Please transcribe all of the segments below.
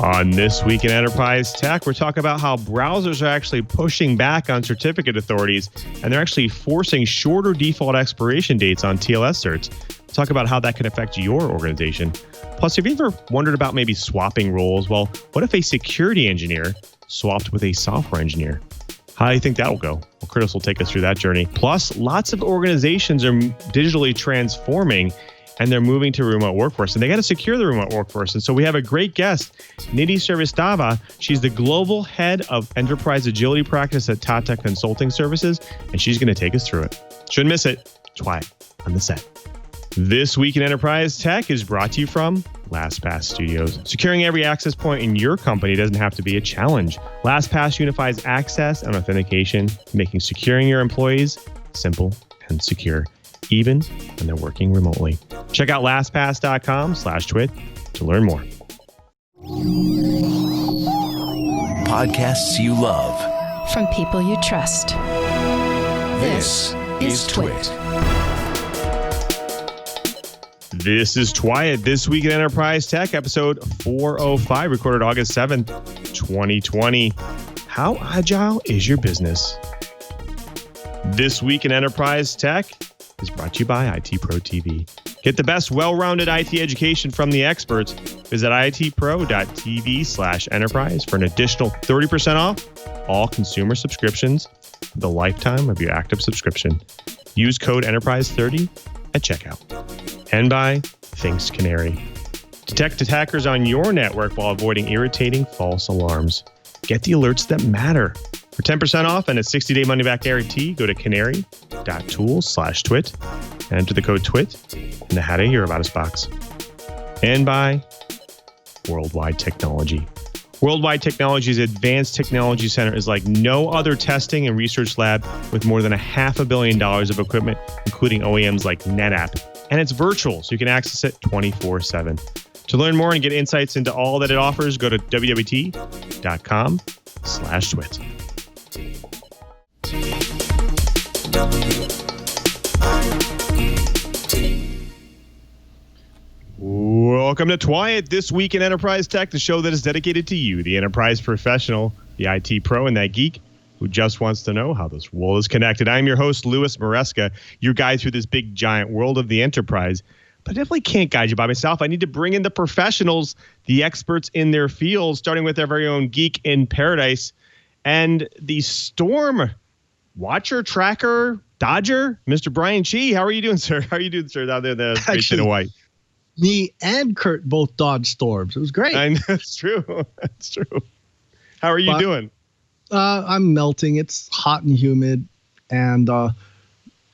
On This Week in Enterprise Tech, we're talking about how browsers are actually pushing back on certificate authorities, and they're actually forcing shorter default expiration dates on TLS certs. We'll talk about how that can affect your organization. Plus, have you ever wondered about maybe swapping roles? Well, what if a security engineer swapped with a software engineer? How do you think that'll go? Well, Curtis will take us through that journey. Plus, lots of organizations are digitally transforming, and they're moving to remote workforce, and they got to secure the remote workforce. And so we have a great guest, Nidhi Srivastava. She's the global head of enterprise agility practice at Tata Consulting Services, and she's going to take us through it. Shouldn't miss it. TWiT on the set. This Week in Enterprise Tech is brought to you from LastPass Studios. Securing every access point in your company doesn't have to be a challenge. LastPass unifies access and authentication, making securing your employees simple and secure, even when they're working remotely. Check out lastpass.com/twit to learn more. Podcasts you love. From people you trust. This is TWiT. This is TWiT, This Week in Enterprise Tech, episode 405, recorded August 7th, 2020. How agile is your business? This Week in Enterprise Tech is brought to you by IT Pro TV. Get the best well-rounded IT education from the experts. Visit itpro.tv/enterprise for an additional 30% off all consumer subscriptions for the lifetime of your active subscription. Use code ENTERPRISE30 at checkout. And by Thanks Canary. Detect attackers on your network while avoiding irritating false alarms. Get the alerts that matter. For 10% off and a 60-day money-back guarantee, go to canary.tools/twit and enter the code TWIT in the How to Hear About Us box. And by Worldwide Technology. Worldwide Technology's Advanced Technology Center is like no other testing and research lab with more than $500 million of equipment, including OEMs like NetApp. And it's virtual, so you can access it 24/7. To learn more and get insights into all that it offers, go to wwt.com/twit. Welcome to TWiT, This Week in Enterprise Tech, the show that is dedicated to you, the enterprise professional, the IT pro, and that geek who just wants to know how this world is connected. I'm your host, Louis Maresca, your guide through this big, giant world of the enterprise. But I definitely can't guide you by myself. I need to bring in the professionals, the experts in their field, starting with our very own geek in paradise and the storm watcher, tracker, dodger, Mr. Brian Chee. How are you doing, sir? How are you doing, sir, down there in the great state of Hawaii? Me and Curt both dodged storms. It was great. I know, it's true. That's true. How are you doing? I'm melting. It's hot and humid, and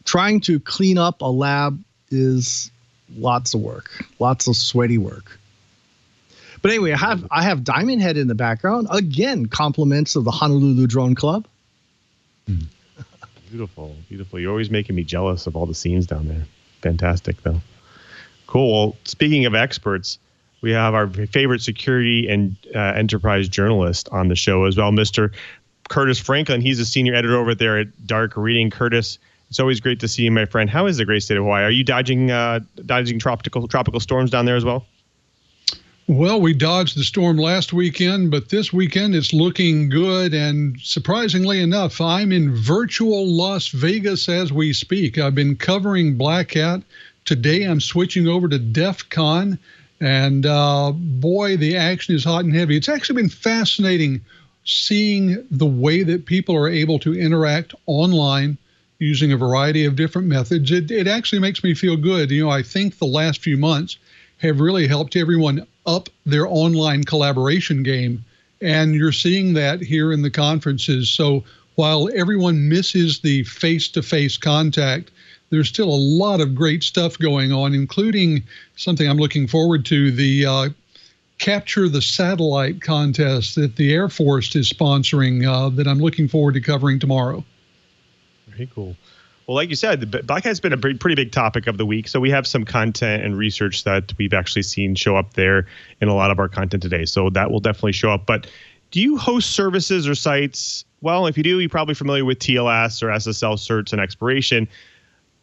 trying to clean up a lab is lots of work, lots of sweaty work. But anyway, I have Diamond Head in the background. Again, compliments of the Honolulu Drone Club. Beautiful, beautiful. You're always making me jealous of all the scenes down there. Fantastic, though. Cool. Well, speaking of experts, we have our favorite security and enterprise journalist on the show as well, Mr. Curtis Franklin. He's a senior editor over there at Dark Reading. Curtis, it's always great to see you, my friend. How is the great state of Hawaii? Are you dodging tropical storms down there as well? Well, we dodged the storm last weekend, but this weekend it's looking good. And surprisingly enough, I'm in virtual Las Vegas as we speak. I've been covering Black Hat. Today I'm switching over to DEF CON. And boy, the action is hot and heavy. It's actually been fascinating seeing the way that people are able to interact online using a variety of different methods. It actually makes me feel good. You know, I think the last few months have really helped everyone up their online collaboration game. And you're seeing that here in the conferences. So while everyone misses the face-to-face contact, there's still a lot of great stuff going on, including something I'm looking forward to, the Capture the Satellite contest that the Air Force is sponsoring that I'm looking forward to covering tomorrow. Very cool. Well, like you said, the Black Hat's been a pretty big topic of the week. So we have some content and research that we've actually seen show up there in a lot of our content today. So that will definitely show up. But do you host services or sites? Well, if you do, you're probably familiar with TLS or SSL certs and expiration.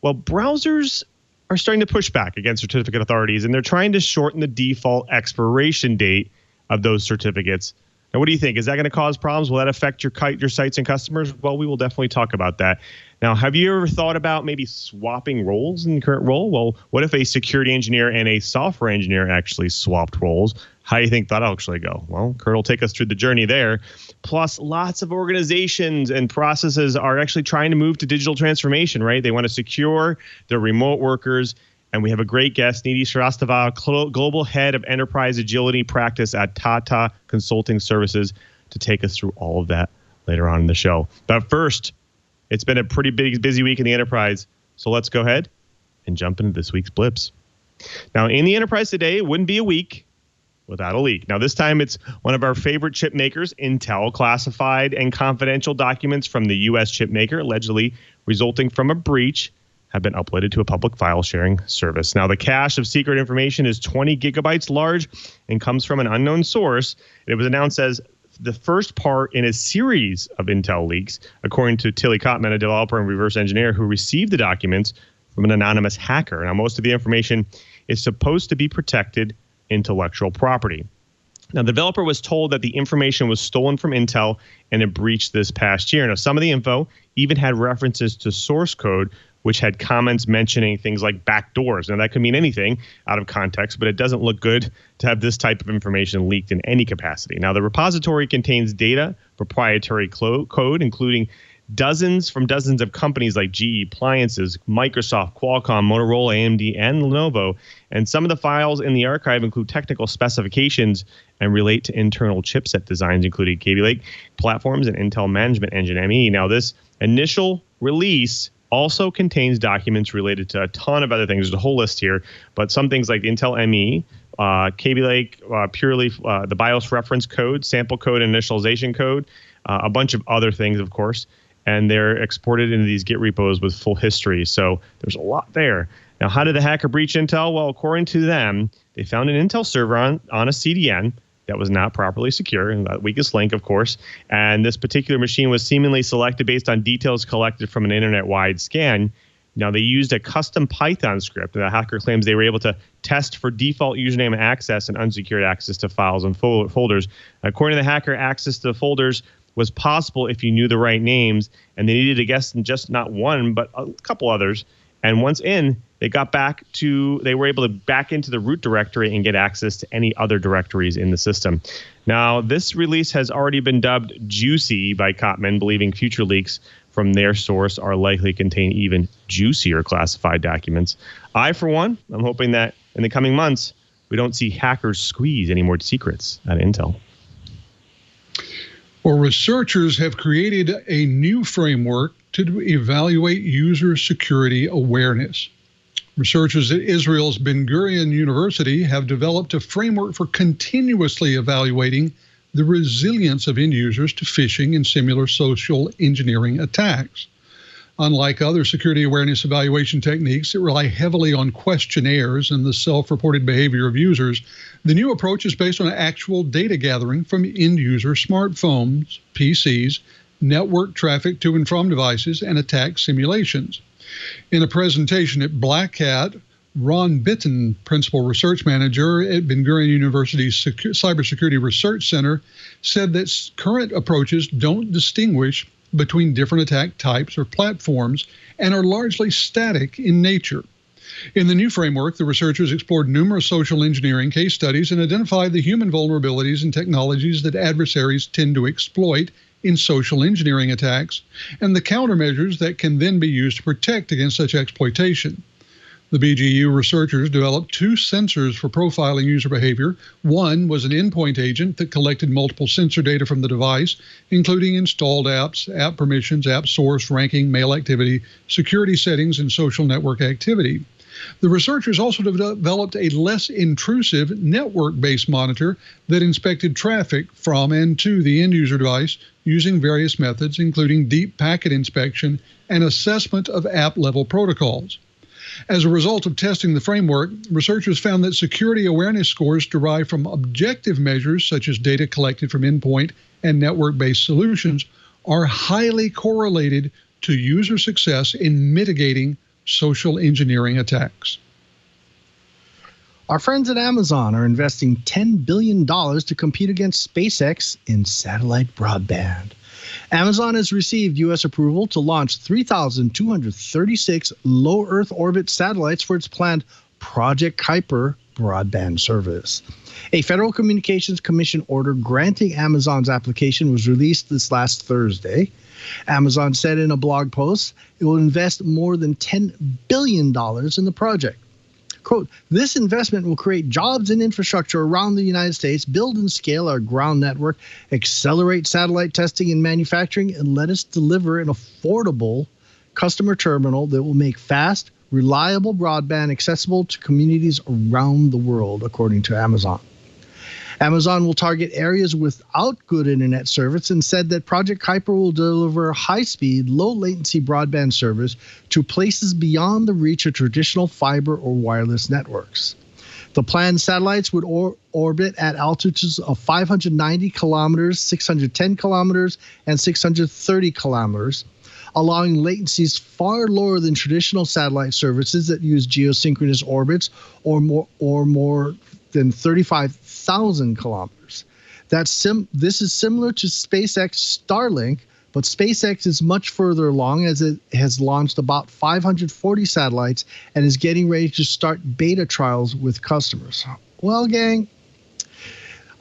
Well, browsers are starting to push back against certificate authorities, and they're trying to shorten the default expiration date of those certificates. Now, what do you think? Is that going to cause problems? Will that affect your sites and customers? Well, we will definitely talk about that. Now, have you ever thought about maybe swapping roles in the current role? Well, what if a security engineer and a software engineer actually swapped roles? How do you think that'll actually go? Well, Curt will take us through the journey there. Plus, lots of organizations and processes are actually trying to move to digital transformation, right? They want to secure their remote workers. And we have a great guest, Nidhi Srivastava, Global Head of Enterprise Agility Practice at Tata Consulting Services, to take us through all of that later on in the show. But first, it's been a pretty busy week in the enterprise. So let's go ahead and jump into this week's blips. Now, in the enterprise today, it wouldn't be a week without a leak. Now, this time it's one of our favorite chip makers, Intel, classified and confidential documents from the U.S. chip maker, allegedly resulting from a breach, have been uploaded to a public file sharing service. Now, the cache of secret information is 20 gigabytes large and comes from an unknown source. It was announced as the first part in a series of Intel leaks, according to Tilly Kottman, a developer and reverse engineer who received the documents from an anonymous hacker. Now, most of the information is supposed to be protected intellectual property. Now, the developer was told that the information was stolen from Intel and it breached this past year. Now, some of the info even had references to source code, which had comments mentioning things like backdoors. Now, that could mean anything out of context, but it doesn't look good to have this type of information leaked in any capacity. Now, the repository contains data, proprietary code, including dozens of companies like GE Appliances, Microsoft, Qualcomm, Motorola, AMD, and Lenovo. And some of the files in the archive include technical specifications and relate to internal chipset designs, including Kaby Lake platforms and Intel Management Engine, ME. Now, this initial release also contains documents related to a ton of other things. There's a whole list here, but some things like the Intel ME, Kaby Lake, purely the BIOS reference code, sample code, initialization code, a bunch of other things, of course, and they're exported into these Git repos with full history. So there's a lot there. Now, how did the hacker breach Intel? Well, according to them, they found an Intel server on a CDN that was not properly secure, and that weakest link, of course. And this particular machine was seemingly selected based on details collected from an internet-wide scan. Now, they used a custom Python script. The hacker claims they were able to test for default username access and unsecured access to files and folders. According to the hacker, access to the folders was possible if you knew the right names, and they needed to guess just not one, but a couple others. And once in, they were able to back into the root directory and get access to any other directories in the system. Now, this release has already been dubbed juicy by Kottman, believing future leaks from their source are likely to contain even juicier classified documents. I, for one, I'm hoping that in the coming months, we don't see hackers squeeze any more secrets at Intel. Well, researchers have created a new framework to evaluate user security awareness. Researchers at Israel's Ben Gurion University have developed a framework for continuously evaluating the resilience of end users to phishing and similar social engineering attacks. Unlike other security awareness evaluation techniques that rely heavily on questionnaires and the self-reported behavior of users, the new approach is based on actual data gathering from end-user smartphones, PCs, network traffic to and from devices, and attack simulations. In a presentation at Black Hat, Ron Bitton, Principal Research Manager at Ben Gurion University's Cybersecurity Research Center, said that current approaches don't distinguish between different attack types or platforms and are largely static in nature. In the new framework, the researchers explored numerous social engineering case studies and identified the human vulnerabilities and technologies that adversaries tend to exploit in social engineering attacks, and the countermeasures that can then be used to protect against such exploitation. The BGU researchers developed two sensors for profiling user behavior. One was an endpoint agent that collected multiple sensor data from the device, including installed apps, app permissions, app source, ranking, mail activity, security settings, and social network activity. The researchers also developed a less intrusive network-based monitor that inspected traffic from and to the end-user device using various methods, including deep packet inspection and assessment of app-level protocols. As a result of testing the framework, researchers found that security awareness scores derived from objective measures such as data collected from endpoint and network-based solutions are highly correlated to user success in mitigating social engineering attacks. Our friends at Amazon are investing $10 billion to compete against SpaceX in satellite broadband. Amazon has received U.S. approval to launch 3,236 low Earth orbit satellites for its planned Project Kuiper broadband service. A Federal Communications Commission order granting Amazon's application was released this last Thursday. Amazon said in a blog post it will invest more than $10 billion in the project. Quote, this investment will create jobs and infrastructure around the United States, build and scale our ground network, accelerate satellite testing and manufacturing, and let us deliver an affordable customer terminal that will make fast, reliable broadband accessible to communities around the world, according to Amazon. Amazon will target areas without good internet service and said that Project Kuiper will deliver high-speed, low-latency broadband service to places beyond the reach of traditional fiber or wireless networks. The planned satellites would orbit at altitudes of 590 kilometers, 610 kilometers, and 630 kilometers, allowing latencies far lower than traditional satellite services that use geosynchronous orbits or more than 35,000 kilometers. This is similar to SpaceX Starlink, but SpaceX is much further along as it has launched about 540 satellites and is getting ready to start beta trials with customers. Well, gang,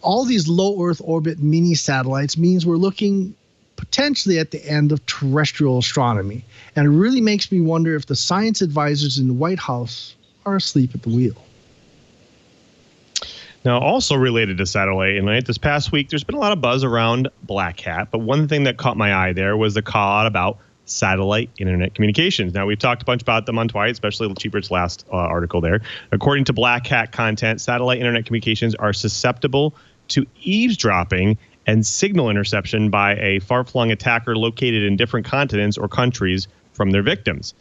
all these low Earth orbit mini satellites means we're looking potentially at the end of terrestrial astronomy. And it really makes me wonder if the science advisors in the White House are asleep at the wheel. Now, also related to satellite internet, this past week, there's been a lot of buzz around Black Hat, but one thing that caught my eye there was the call out about satellite internet communications. Now, we've talked a bunch about them on TWiT, especially Cheepert's last article there. According to Black Hat content, satellite internet communications are susceptible to eavesdropping and signal interception by a far-flung attacker located in different continents or countries from their victims.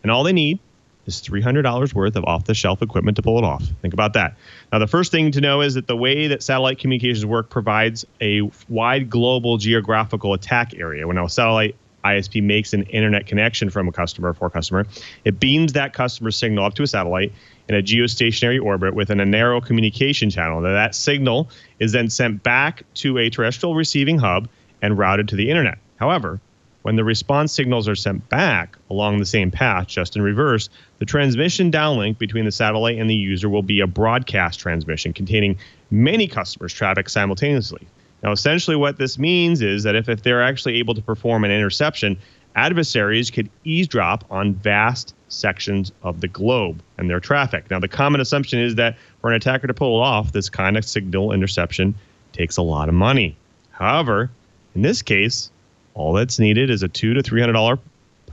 And all they need is $300 worth of off-the-shelf equipment to pull it off. Think about that. Now, the first thing to know is that the way that satellite communications work provides a wide global geographical attack area. When a satellite ISP makes an internet connection from a customer for a customer, it beams that customer's signal up to a satellite in a geostationary orbit within a narrow communication channel. Now, that signal is then sent back to a terrestrial receiving hub and routed to the internet. However, when the response signals are sent back along the same path, just in reverse, the transmission downlink between the satellite and the user will be a broadcast transmission containing many customers' traffic simultaneously. Now, essentially what this means is that if they're actually able to perform an interception, adversaries could eavesdrop on vast sections of the globe and their traffic. Now, the common assumption is that for an attacker to pull off this kind of signal interception takes a lot of money. However, in this case, all that's needed is a $200 to $300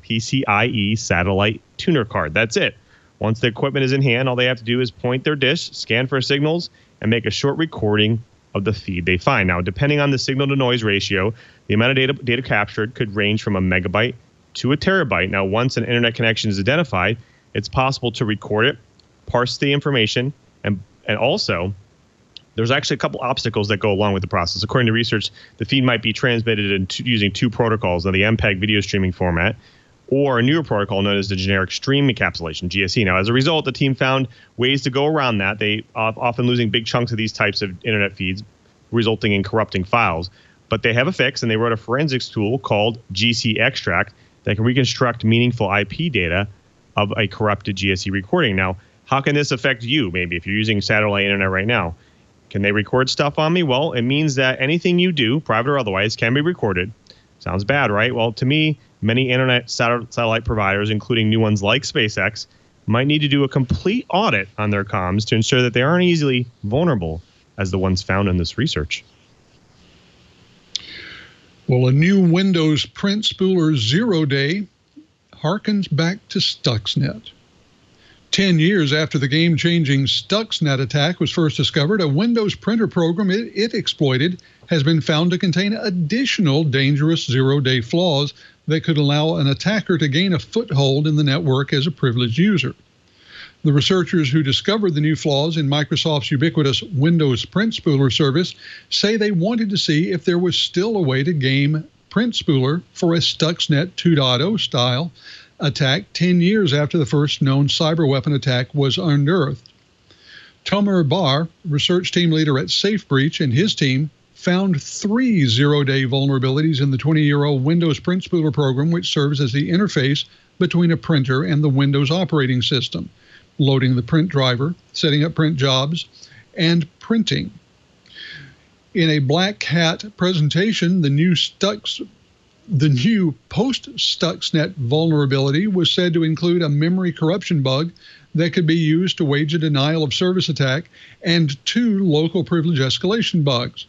PCIe satellite tuner card. That's it. Once the equipment is in hand, all they have to do is point their dish, scan for signals, and make a short recording of the feed they find. Now, depending on the signal-to-noise ratio, the amount of data captured could range from a megabyte to a terabyte. Now, once an internet connection is identified, it's possible to record it, parse the information, and also there's actually a couple obstacles that go along with the process. According to research, the feed might be transmitted using two protocols, the MPEG video streaming format, or a newer protocol known as the generic stream encapsulation, GSE. Now, as a result, the team found ways to go around that. They often losing big chunks of these types of internet feeds, resulting in corrupting files. But they have a fix, and they wrote a forensics tool called GC Extract that can reconstruct meaningful IP data of a corrupted GSE recording. Now, how can this affect you, maybe, if you're using satellite internet right now? Can they record stuff on me? Well, it means that anything you do, private or otherwise, can be recorded. Sounds bad, right? Well, to me, many internet satellite providers, including new ones like SpaceX, might need to do a complete audit on their comms to ensure that they aren't easily vulnerable as the ones found in this research. Well, a new Windows print spooler 0-day harkens back to Stuxnet. 10 years after the game-changing Stuxnet attack was first discovered, a Windows printer program it exploited has been found to contain additional dangerous 0-day flaws that could allow an attacker to gain a foothold in the network as a privileged user. The researchers who discovered the new flaws in Microsoft's ubiquitous Windows print spooler service say they wanted to see if there was still a way to game print spooler for a Stuxnet 2.0 style attack 10 years after the first known cyber weapon attack was unearthed. Tomer Bar, research team leader at SafeBreach, and his team found 3 zero-day vulnerabilities in the 20-year-old Windows Print Spooler program, which serves as the interface between a printer and the Windows operating system, loading the print driver, setting up print jobs, and printing. In a Black Hat presentation, the new post-stuxnet vulnerability was said to include a memory corruption bug that could be used to wage a denial of service attack and 2 local privilege escalation bugs.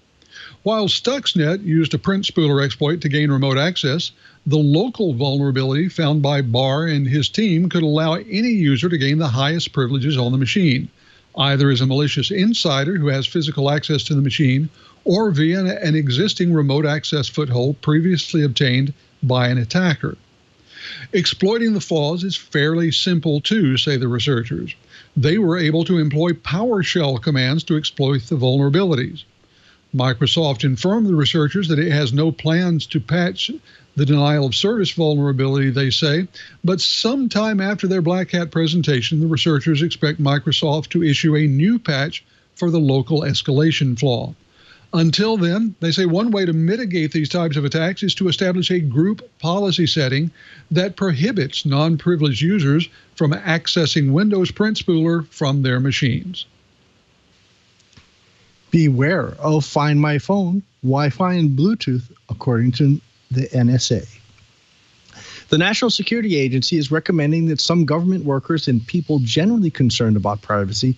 While Stuxnet used a print spooler exploit to gain remote access, the local vulnerability found by Barr and his team could allow any user to gain the highest privileges on the machine, either as a malicious insider who has physical access to the machine or via an existing remote access foothold previously obtained by an attacker. Exploiting the flaws is fairly simple too, say the researchers. They were able to employ PowerShell commands to exploit the vulnerabilities. Microsoft informed the researchers that it has no plans to patch the denial of service vulnerability, they say, but sometime after their Black Hat presentation, the researchers expect Microsoft to issue a new patch for the local escalation flaw. Until then, they say one way to mitigate these types of attacks is to establish a group policy setting that prohibits non-privileged users from accessing Windows Print Spooler from their machines. Beware of Find My Phone, Wi-Fi, and Bluetooth, according to the NSA. The National Security Agency is recommending that some government workers and people generally concerned about privacy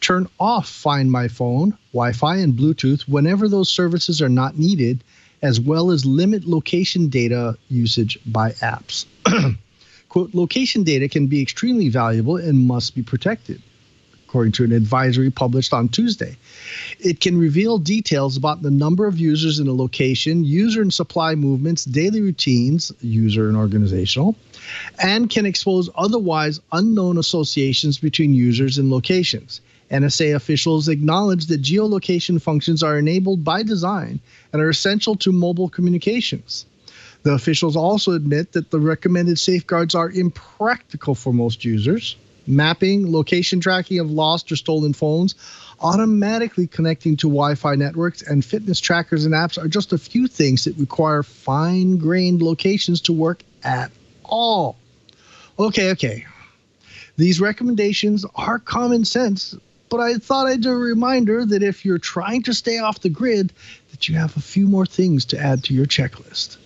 turn off Find My Phone, Wi-Fi, and Bluetooth whenever those services are not needed, as well as limit location data usage by apps. Quote, location data can be extremely valuable and must be protected, according to an advisory published on Tuesday. It can reveal details about the number of users in a location, user and supply movements, daily routines, user and organizational, and can expose otherwise unknown associations between users and locations. NSA officials acknowledge that geolocation functions are enabled by design and are essential to mobile communications. The officials also admit that the recommended safeguards are impractical for most users. Mapping, location tracking of lost or stolen phones, automatically connecting to Wi-Fi networks, and fitness trackers and apps are just a few things that require fine-grained locations to work at all. Okay. These recommendations are common sense, but I thought I'd do a reminder that if you're trying to stay off the grid, that you have a few more things to add to your checklist.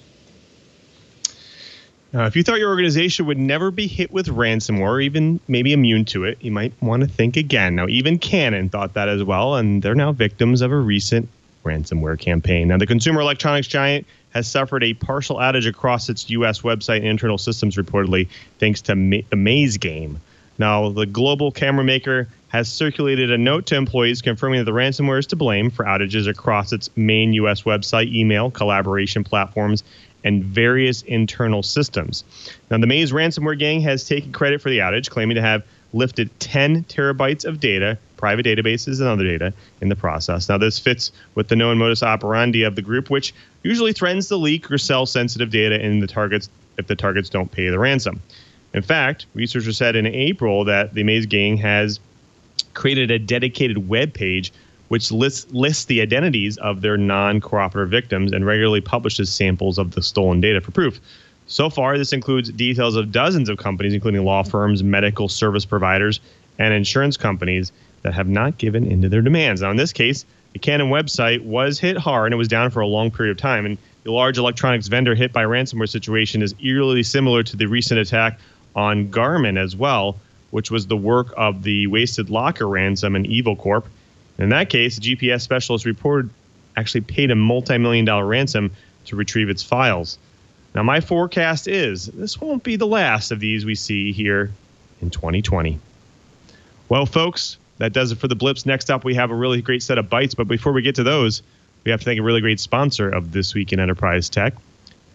If you thought your organization would never be hit with ransomware, or even maybe immune to it, you might want to think again. Now, even Canon thought that as well, and they're now victims of a recent ransomware campaign. Now, the consumer electronics giant has suffered a partial outage across its U.S. website and internal systems, reportedly, thanks to the Maze game. Now, the global camera maker has circulated a note to employees confirming that the ransomware is to blame for outages across its main U.S. website, email, collaboration platforms, and various internal systems. Now, the Maze ransomware gang has taken credit for the outage, claiming to have lifted 10 terabytes of data, private databases and other data in the process. Now, this fits with the known modus operandi of the group, which usually threatens to leak or sell sensitive data in the targets if the targets don't pay the ransom. In fact, researchers said in April that the Maze gang has created a dedicated web page which lists the identities of their non-cooperative victims and regularly publishes samples of the stolen data for proof. So far, this includes details of dozens of companies, including law firms, medical service providers, and insurance companies that have not given in to their demands. Now, in this case, the Canon website was hit hard and it was down for a long period of time. And the large electronics vendor hit by ransomware situation is eerily similar to the recent attack on Garmin as well, which was the work of the Wasted Locker ransom and Evil Corp. In that case, a GPS specialist reported actually paid a multi-million-dollar ransom to retrieve its files. Now, my forecast is this won't be the last of these we see here in 2020. Well, folks, that does it for the blips. Next up, we have a really great set of bites. But before we get to those, we have to thank a really great sponsor of This Week in Enterprise Tech,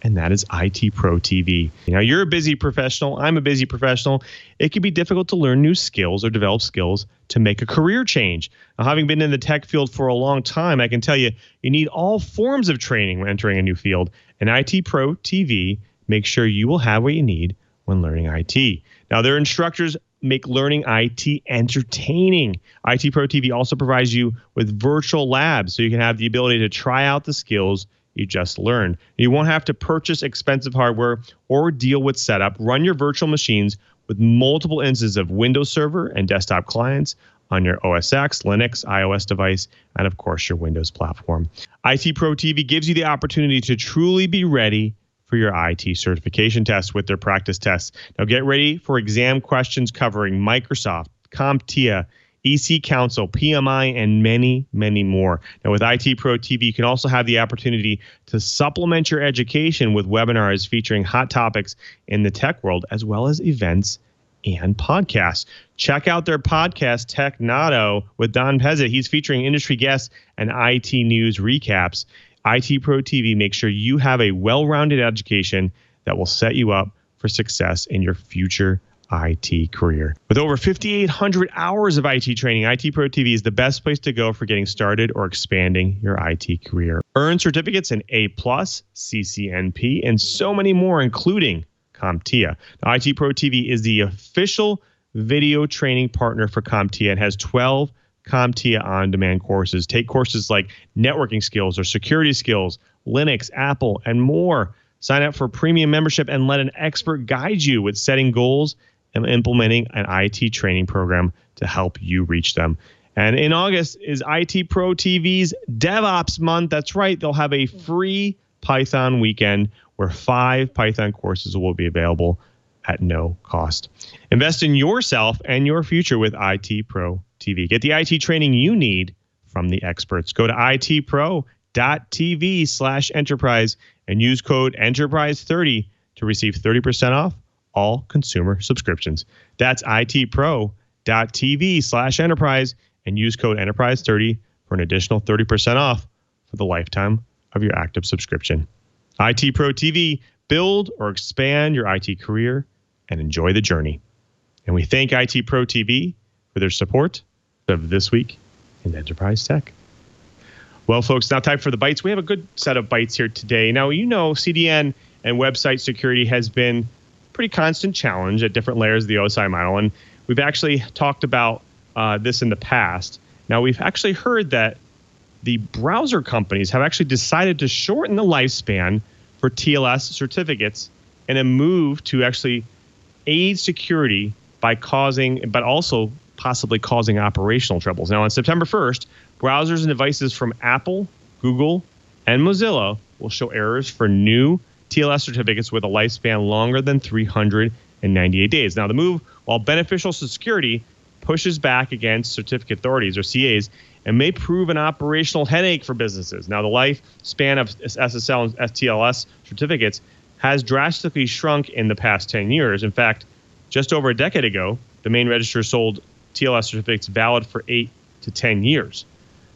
and that is IT Pro TV. Now, you're a busy professional. I'm a busy professional. It can be difficult to learn new skills or develop skills to make a career change. Now, having been in the tech field for a long time, I can tell you, you need all forms of training when entering a new field. And IT Pro TV makes sure you will have what you need when learning IT. Now, their instructors make learning IT entertaining. IT Pro TV also provides you with virtual labs, so you can have the ability to try out the skills you just learned. You won't have to purchase expensive hardware or deal with setup. Run your virtual machines with multiple instances of Windows Server and desktop clients on your OS X, Linux, iOS device, and of course your Windows platform. IT Pro TV gives you the opportunity to truly be ready for your IT certification test with their practice tests. Now get ready for exam questions covering Microsoft, CompTIA, EC Council, PMI, and many, many more. Now with IT Pro TV, you can also have the opportunity to supplement your education with webinars featuring hot topics in the tech world, as well as events and podcasts. Check out their podcast, Technado, with Don Pezzett. He's featuring industry guests and IT news recaps. IT Pro TV makes sure you have a well-rounded education that will set you up for success in your future IT career. With over 5,800 hours of IT training, IT Pro TV is the best place to go for getting started or expanding your IT career. Earn certificates in A+, CCNP, and so many more, including CompTIA. Now, IT Pro TV is the official video training partner for CompTIA and has 12 CompTIA on-demand courses. Take courses like networking skills or security skills, Linux, Apple, and more. Sign up for premium membership and let an expert guide you with setting goals and implementing an IT training program to help you reach them. And in August is IT Pro TV's DevOps month. That's right. They'll have a free Python weekend where 5 Python courses will be available at no cost. Invest in yourself and your future with IT Pro TV. Get the IT training you need from the experts. Go to itpro.tv/enterprise and use code enterprise30 to receive 30% off all consumer subscriptions. That's itpro.tv/enterprise and use code enterprise30 for an additional 30% off for the lifetime of your active subscription. IT Pro TV, build or expand your IT career and enjoy the journey. And we thank IT Pro TV for their support of This Week in Enterprise Tech. Well, folks, now time for the bites. We have a good set of bites here today. Now, you know, CDN and website security has been a pretty constant challenge at different layers of the OSI model. And we've actually talked about this in the past. Now, we've actually heard that the browser companies have actually decided to shorten the lifespan for TLS certificates in a move to actually aid security by but also possibly causing operational troubles. Now, on September 1st, browsers and devices from Apple, Google, and Mozilla will show errors for new TLS certificates with a lifespan longer than 398 days. Now, the move, while beneficial to security, pushes back against certificate authorities, or CAs, and may prove an operational headache for businesses. Now, the lifespan of SSL and TLS certificates has drastically shrunk in the past 10 years. In fact, just over a decade ago, the main register sold TLS certificates valid for 8 to 10 years.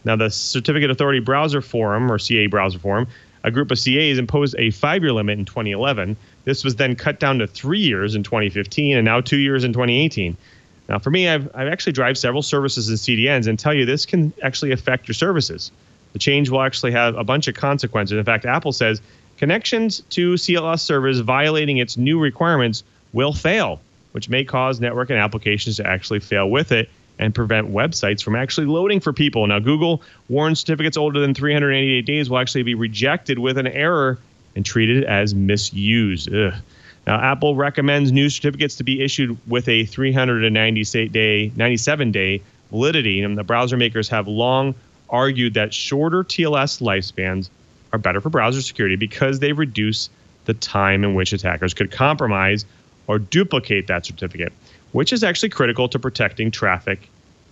Now, the Certificate Authority Browser Forum, or CA Browser Forum, a group of CAs imposed a 5-year limit in 2011. This was then cut down to 3 years in 2015 and now 2 years in 2018. Now, for me, I've actually driven several services and CDNs and tell you this can actually affect your services. The change will actually have a bunch of consequences. In fact, Apple says connections to CLS servers violating its new requirements will fail, which may cause network and applications to actually fail with it and prevent websites from actually loading for people. Now, Google warns certificates older than 388 days will actually be rejected with an error and treated as misuse. Ugh. Now, Apple recommends new certificates to be issued with a 397-day validity, and the browser makers have long argued that shorter TLS lifespans are better for browser security because they reduce the time in which attackers could compromise or duplicate that certificate, which is actually critical to protecting traffic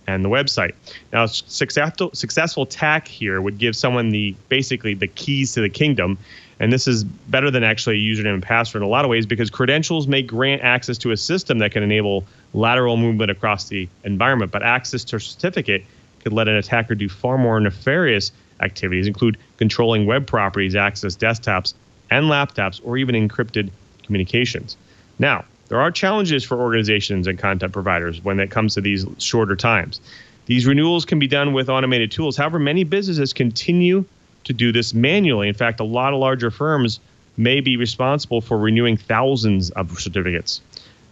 and the website. Now, successful attack here would give someone basically the keys to the kingdom. And this is better than actually a username and password in a lot of ways because credentials may grant access to a system that can enable lateral movement across the environment. But access to a certificate could let an attacker do far more nefarious activities, include controlling web properties, access desktops and laptops, or even encrypted communications. Now, there are challenges for organizations and content providers when it comes to these shorter times. These renewals can be done with automated tools. However, many businesses continue to do this manually. In fact, a lot of larger firms may be responsible for renewing thousands of certificates.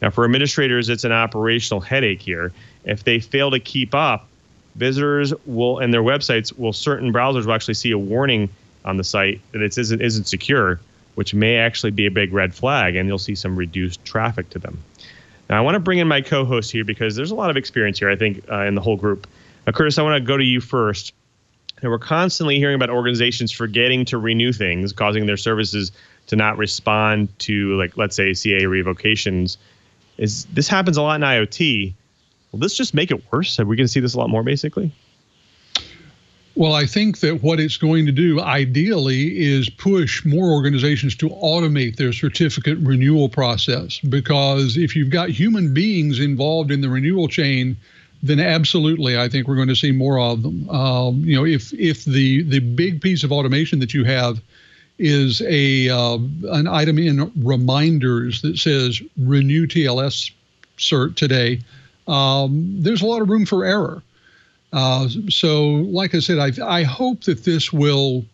Now, for administrators, it's an operational headache here. If they fail to keep up, visitors will, and their websites will, certain browsers will actually see a warning on the site that it isn't secure, which may actually be a big red flag, and you'll see some reduced traffic to them. Now, I want to bring in my co-host here because there's a lot of experience here, I think, in the whole group. Curtis, I want to go to you first. And we're constantly hearing about organizations forgetting to renew things, causing their services to not respond to, like, let's say, CA revocations. This happens a lot in IoT. Will this just make it worse? Are we going to see this a lot more, basically? Well, I think that what it's going to do, ideally, is push more organizations to automate their certificate renewal process. Because if you've got human beings involved in the renewal chain, then absolutely, I think we're going to see more of them. If the big piece of automation that you have is an item in reminders that says renew TLS cert today, there's a lot of room for error. So, like I said, I hope that this will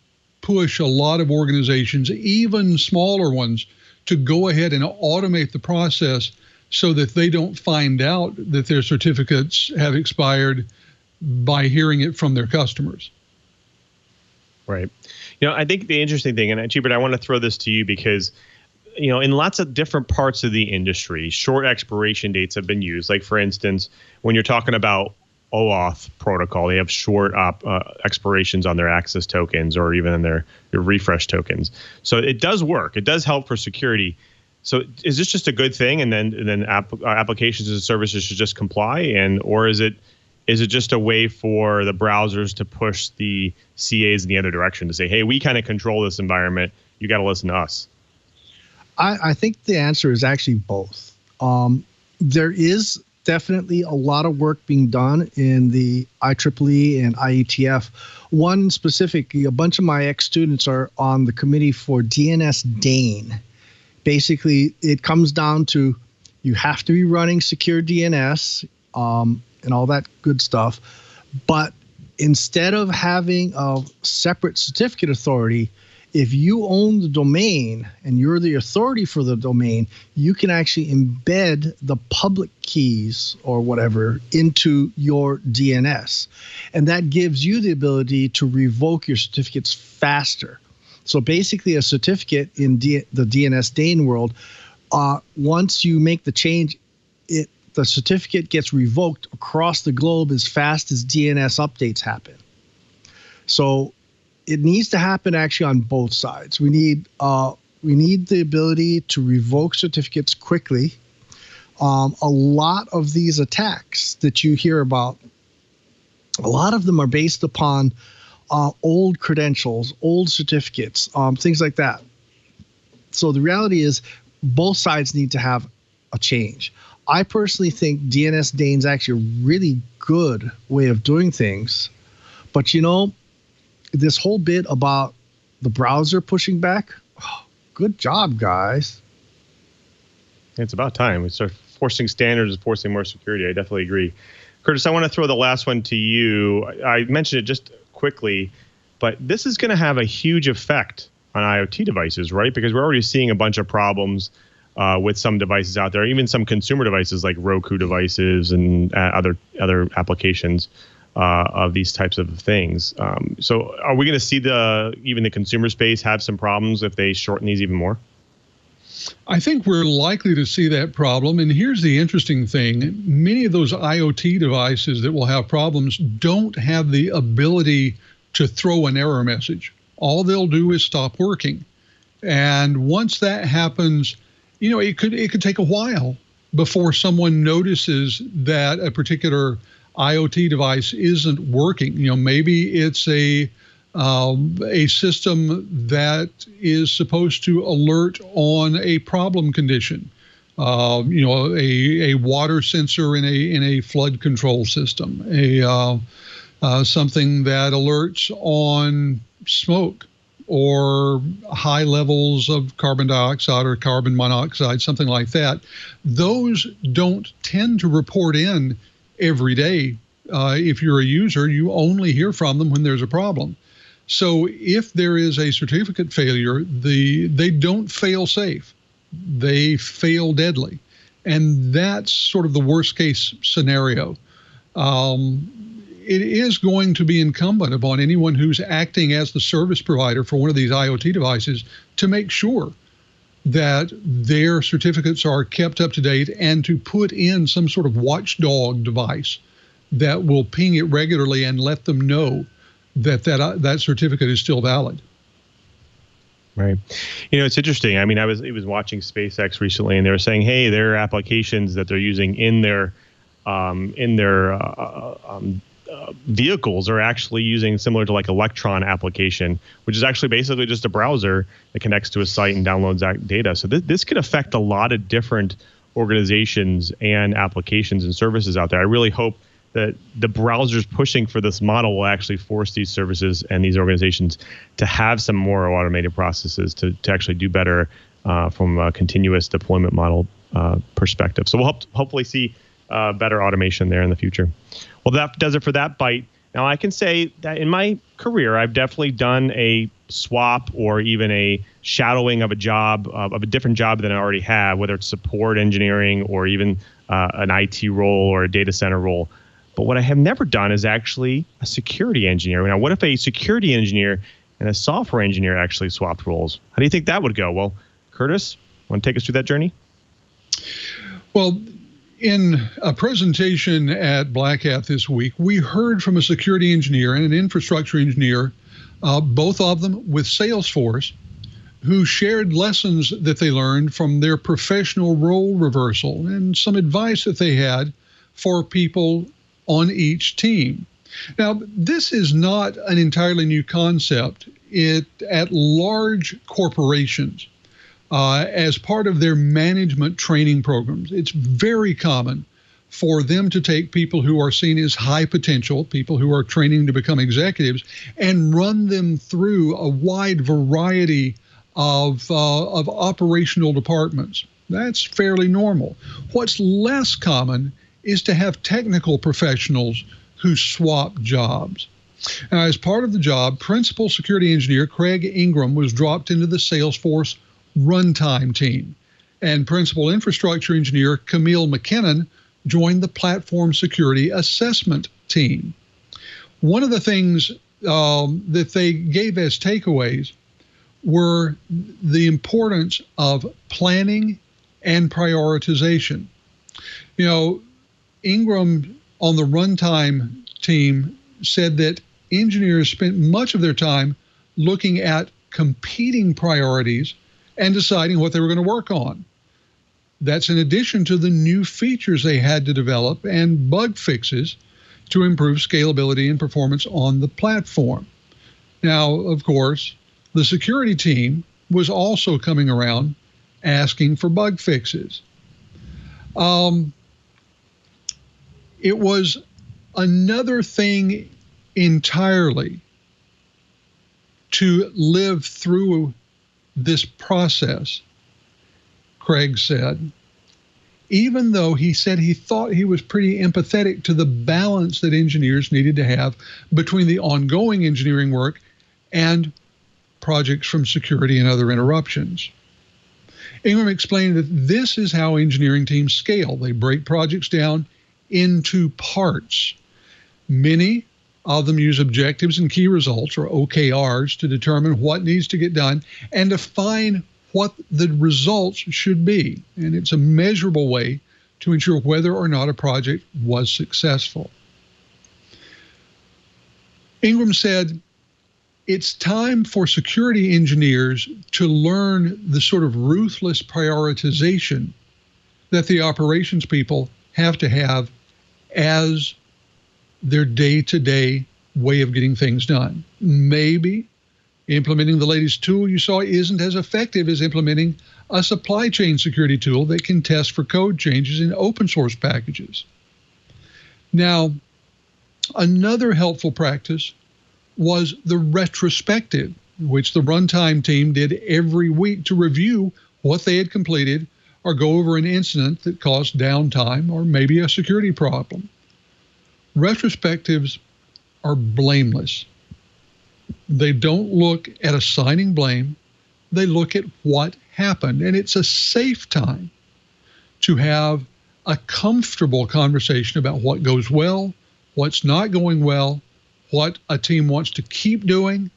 push a lot of organizations, even smaller ones, to go ahead and automate the process so that they don't find out that their certificates have expired by hearing it from their customers. Right. I think the interesting thing, and Chee, I want to throw this to you because, in lots of different parts of the industry, short expiration dates have been used. Like, for instance, when you're talking about OAuth protocol, they have short expirations on their access tokens or even in their refresh tokens. So it does work. It does help for security. So is this just a good thing, and then applications and services should just comply, or is it just a way for the browsers to push the CAs in the other direction to say, hey, we kind of control this environment, you got to listen to us? I think the answer is actually both. There is definitely a lot of work being done in the IEEE and IETF. One specifically, a bunch of my ex-students are on the committee for DNS DANE. Basically, it comes down to you have to be running secure DNS and all that good stuff. But instead of having a separate certificate authority, if you own the domain and you're the authority for the domain, you can actually embed the public keys or whatever into your DNS. And that gives you the ability to revoke your certificates faster. So basically a certificate in the DNS DANE world, once you make the change, the certificate gets revoked across the globe as fast as DNS updates happen. So it needs to happen actually on both sides. We need the ability to revoke certificates quickly. A lot of these attacks that you hear about, a lot of them are based upon old credentials, old certificates, things like that. So the reality is both sides need to have a change. I personally think DNS DANE is actually a really good way of doing things. But this whole bit about the browser pushing back, good job, guys. It's about time. We start forcing standards, forcing more security. I definitely agree. Curtis, I want to throw the last one to you. I mentioned it just quickly, but this is going to have a huge effect on IoT devices, right? Because we're already seeing a bunch of problems with some devices out there, even some consumer devices like Roku devices and other applications of these types of things. So are we going to see even the consumer space have some problems if they shorten these even more? I think we're likely to see that problem. And here's the interesting thing. Many of those IoT devices that will have problems don't have the ability to throw an error message. All they'll do is stop working. And once that happens, it could take a while before someone notices that a particular IoT device isn't working. Maybe it's a system that is supposed to alert on a problem condition. A water sensor in a flood control system, something that alerts on smoke or high levels of carbon dioxide or carbon monoxide, something like that. Those don't tend to report in every day. If you're a user, you only hear from them when there's a problem. So if there is a certificate failure, they don't fail safe. They fail deadly. And that's sort of the worst case scenario. It is going to be incumbent upon anyone who's acting as the service provider for one of these IoT devices to make sure that their certificates are kept up to date and to put in some sort of watchdog device that will ping it regularly and let them know that certificate is still valid. Right. It's interesting. I mean, I was watching SpaceX recently, and they were saying, hey, there are applications that they're using in their vehicles are actually using similar to like Electron application, which is actually basically just a browser that connects to a site and downloads that data. So this could affect a lot of different organizations and applications and services out there. I really hope that the browsers pushing for this model will actually force these services and these organizations to have some more automated processes to actually do better from a continuous deployment model perspective. So we'll hopefully see better automation there in the future. Well, that does it for that bite. Now, I can say that in my career, I've definitely done a swap or even a shadowing of a job, of a different job than I already have, whether it's support engineering or even an IT role or a data center role. But what I have never done is actually a security engineer. Now, what if a security engineer and a software engineer actually swapped roles? How do you think that would go? Well, Curtis, want to take us through that journey? Well, in a presentation at Black Hat this week, we heard from a security engineer and an infrastructure engineer, both of them with Salesforce, who shared lessons that they learned from their professional role reversal and some advice that they had for people on each team. Now, this is not an entirely new concept. At large corporations, as part of their management training programs, it's very common for them to take people who are seen as high potential, people who are training to become executives, and run them through a wide variety of operational departments. That's fairly normal. What's less common is to have technical professionals who swap jobs. Now, as part of the job, principal security engineer Craig Ingram was dropped into the Salesforce runtime team, and principal infrastructure engineer Camille McKinnon joined the platform security assessment team. One of the things that they gave as takeaways were the importance of planning and prioritization. Ingram on the runtime team said that engineers spent much of their time looking at competing priorities and deciding what they were going to work on. That's in addition to the new features they had to develop and bug fixes to improve scalability and performance on the platform. Now, of course, the security team was also coming around asking for bug fixes. It was another thing entirely to live through this process, Craig said, even though he said he thought he was pretty empathetic to the balance that engineers needed to have between the ongoing engineering work and projects from security and other interruptions. Ingram explained that this is how engineering teams scale. They break projects down into parts. Many of them use objectives and key results, or OKRs, to determine what needs to get done and define what the results should be. And it's a measurable way to ensure whether or not a project was successful. Ingram said, it's time for security engineers to learn the sort of ruthless prioritization that the operations people have to have as their day-to-day way of getting things done. Maybe implementing the latest tool you saw isn't as effective as implementing a supply chain security tool that can test for code changes in open source packages. Now, another helpful practice was the retrospective, which the runtime team did every week to review what they had completed or go over an incident that caused downtime or maybe a security problem. Retrospectives are blameless. They don't look at assigning blame. They look at what happened, and it's a safe time to have a comfortable conversation about what goes well, what's not going well, what a team wants to keep doing,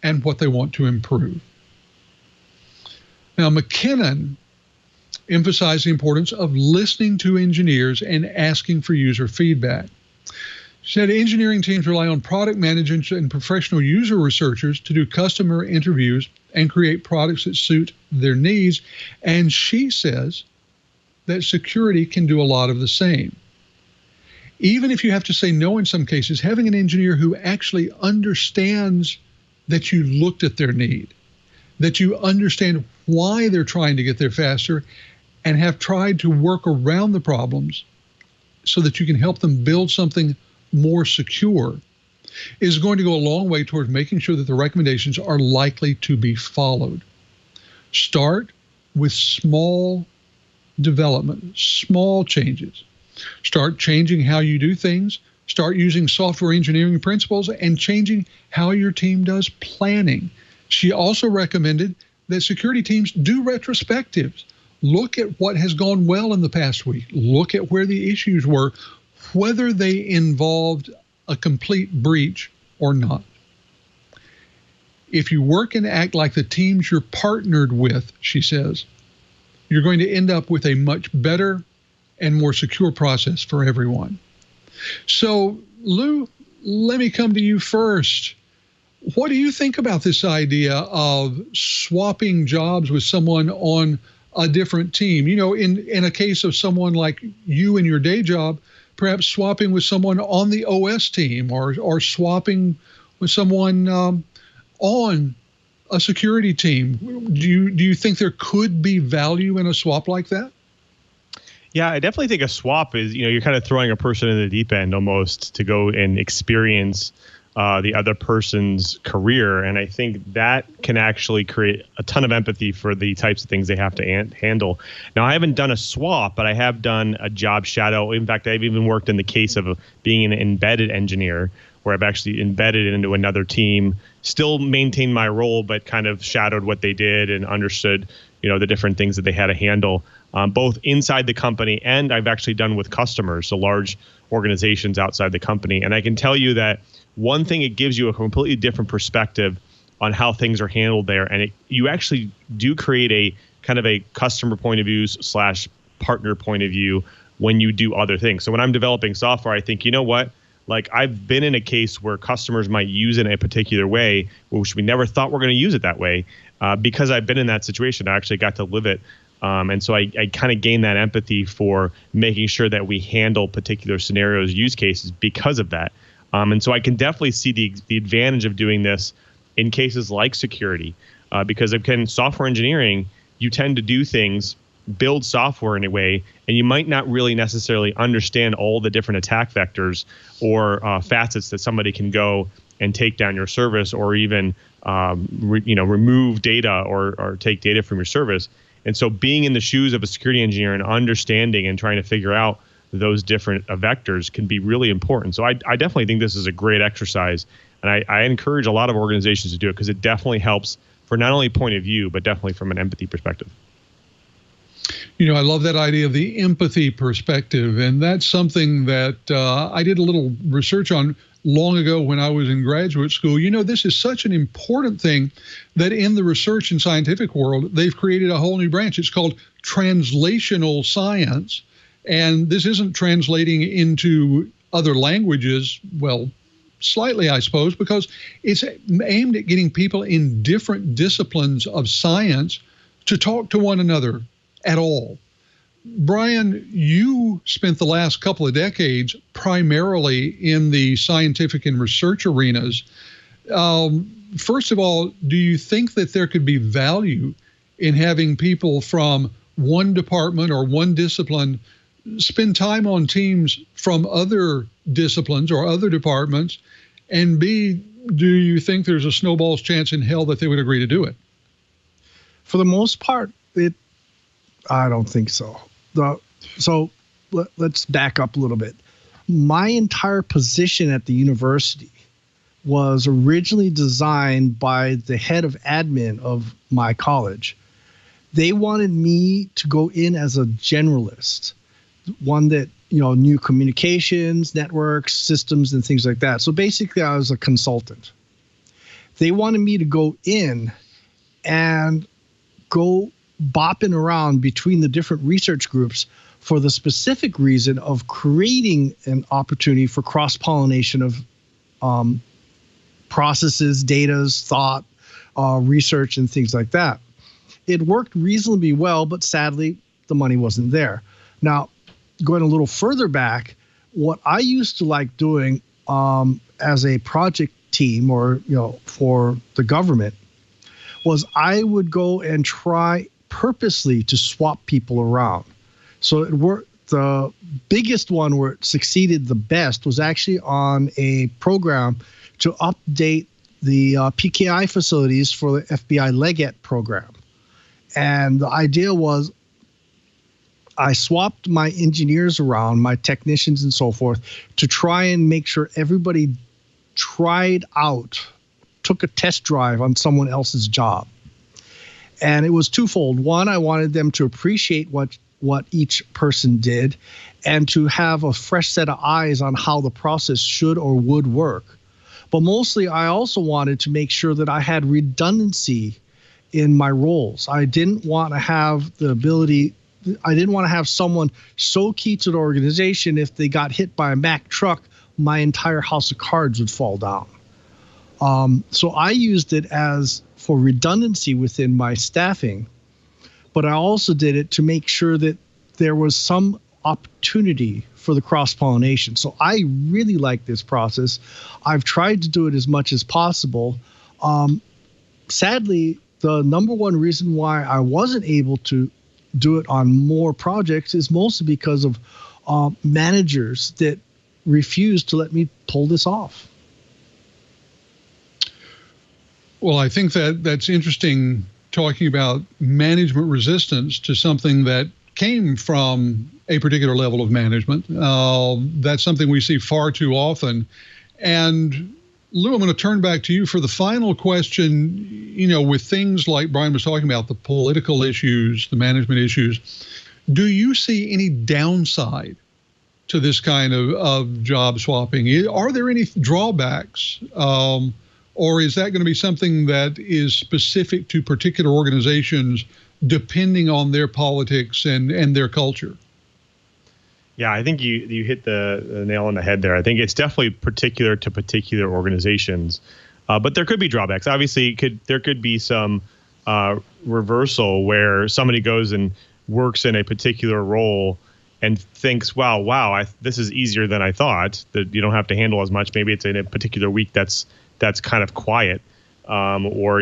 and what they want to improve. Now, McKinnon emphasized the importance of listening to engineers and asking for user feedback. She said engineering teams rely on product managers and professional user researchers to do customer interviews and create products that suit their needs. And she says that security can do a lot of the same. Even if you have to say no in some cases, having an engineer who actually understands that you looked at their need, that you understand why they're trying to get there faster, and have tried to work around the problems so that you can help them build something more secure, is going to go a long way towards making sure that the recommendations are likely to be followed. Start with small development, small changes. Start changing how you do things. Start using software engineering principles and changing how your team does planning. She also recommended that security teams do retrospectives. Look at what has gone well in the past week. Look at where the issues were, whether they involved a complete breach or not. If you work and act like the teams you're partnered with, she says, you're going to end up with a much better and more secure process for everyone. So, Lou, let me come to you first. What do you think about this idea of swapping jobs with someone on a different team? You know, in a case of someone like you in your day job, perhaps swapping with someone on the OS team or swapping with someone on a security team. Do you think there could be value in a swap like that? Yeah, I definitely think a swap is, you're kind of throwing a person in the deep end almost to go and experience the other person's career. And I think that can actually create a ton of empathy for the types of things they have to handle. Now, I haven't done a swap, but I have done a job shadow. In fact, I've even worked in the case of being an embedded engineer, where I've actually embedded into another team, still maintained my role, but kind of shadowed what they did and understood, the different things that they had to handle, both inside the company and I've actually done with customers, so large organizations outside the company. And I can tell you that one thing, it gives you a completely different perspective on how things are handled there. And you actually do create a kind of a customer point of view / partner point of view when you do other things. So when I'm developing software, I think, like I've been in a case where customers might use it in a particular way, which we never thought we're going to use it that way. Because I've been in that situation, I actually got to live it. And so I kind of gained that empathy for making sure that we handle particular scenarios, use cases because of that. And so I can definitely see the advantage of doing this in cases like security, because again, software engineering, you tend to do things, build software in a way, and you might not really necessarily understand all the different attack vectors or facets that somebody can go and take down your service, or even remove data or take data from your service. And so being in the shoes of a security engineer and understanding and trying to figure out those different vectors can be really important. So I definitely think this is a great exercise. And I encourage a lot of organizations to do it because it definitely helps for not only point of view, but definitely from an empathy perspective. I love that idea of the empathy perspective. And that's something that I did a little research on long ago when I was in graduate school. This is such an important thing that in the research and scientific world, they've created a whole new branch. It's called translational science. And this isn't translating into other languages, well, slightly, I suppose, because it's aimed at getting people in different disciplines of science to talk to one another at all. Brian, you spent the last couple of decades primarily in the scientific and research arenas. First of all, do you think that there could be value in having people from one department or one discipline spend time on teams from other disciplines or other departments? And B, do you think there's a snowball's chance in hell that they would agree to do it? For the most part, I don't think so. So let's back up a little bit. My entire position at the university was originally designed by the head of admin of my college. They wanted me to go in as a generalist, one that, knew communications, networks, systems, and things like that. So basically, I was a consultant. They wanted me to go in and go bopping around between the different research groups for the specific reason of creating an opportunity for cross-pollination of processes, datas, thought, research, and things like that. It worked reasonably well, but sadly, the money wasn't there. Now, going a little further back, what I used to like doing as a project team or, for the government was I would go and try purposely to swap people around. So it worked. The biggest one where it succeeded the best was actually on a program to update the PKI facilities for the FBI Leggett program. And the idea was I swapped my engineers around, my technicians and so forth, to try and make sure everybody took a test drive on someone else's job. And it was twofold. One, I wanted them to appreciate what each person did and to have a fresh set of eyes on how the process should or would work. But mostly, I also wanted to make sure that I had redundancy in my roles. I didn't want to have someone so key to the organization, if they got hit by a Mack truck, my entire house of cards would fall down. So I used it for redundancy within my staffing, but I also did it to make sure that there was some opportunity for the cross-pollination. So I really like this process. I've tried to do it as much as possible. Sadly, the number one reason why I wasn't able to do it on more projects is mostly because of managers that refused to let me pull this off. Well, I think that's interesting, talking about management resistance to something that came from a particular level of management. That's something we see far too often. And Lou, I'm going to turn back to you for the final question. With things like Brian was talking about, the political issues, the management issues, do you see any downside to this kind of job swapping? Are there any drawbacks? Or is that going to be something that is specific to particular organizations depending on their politics and their culture? Yeah, I think you hit the nail on the head there. I think it's definitely particular to particular organizations, but there could be drawbacks. Obviously, there could be some reversal where somebody goes and works in a particular role and thinks, wow, this is easier than I thought, that you don't have to handle as much. Maybe it's in a particular week that's kind of quiet, or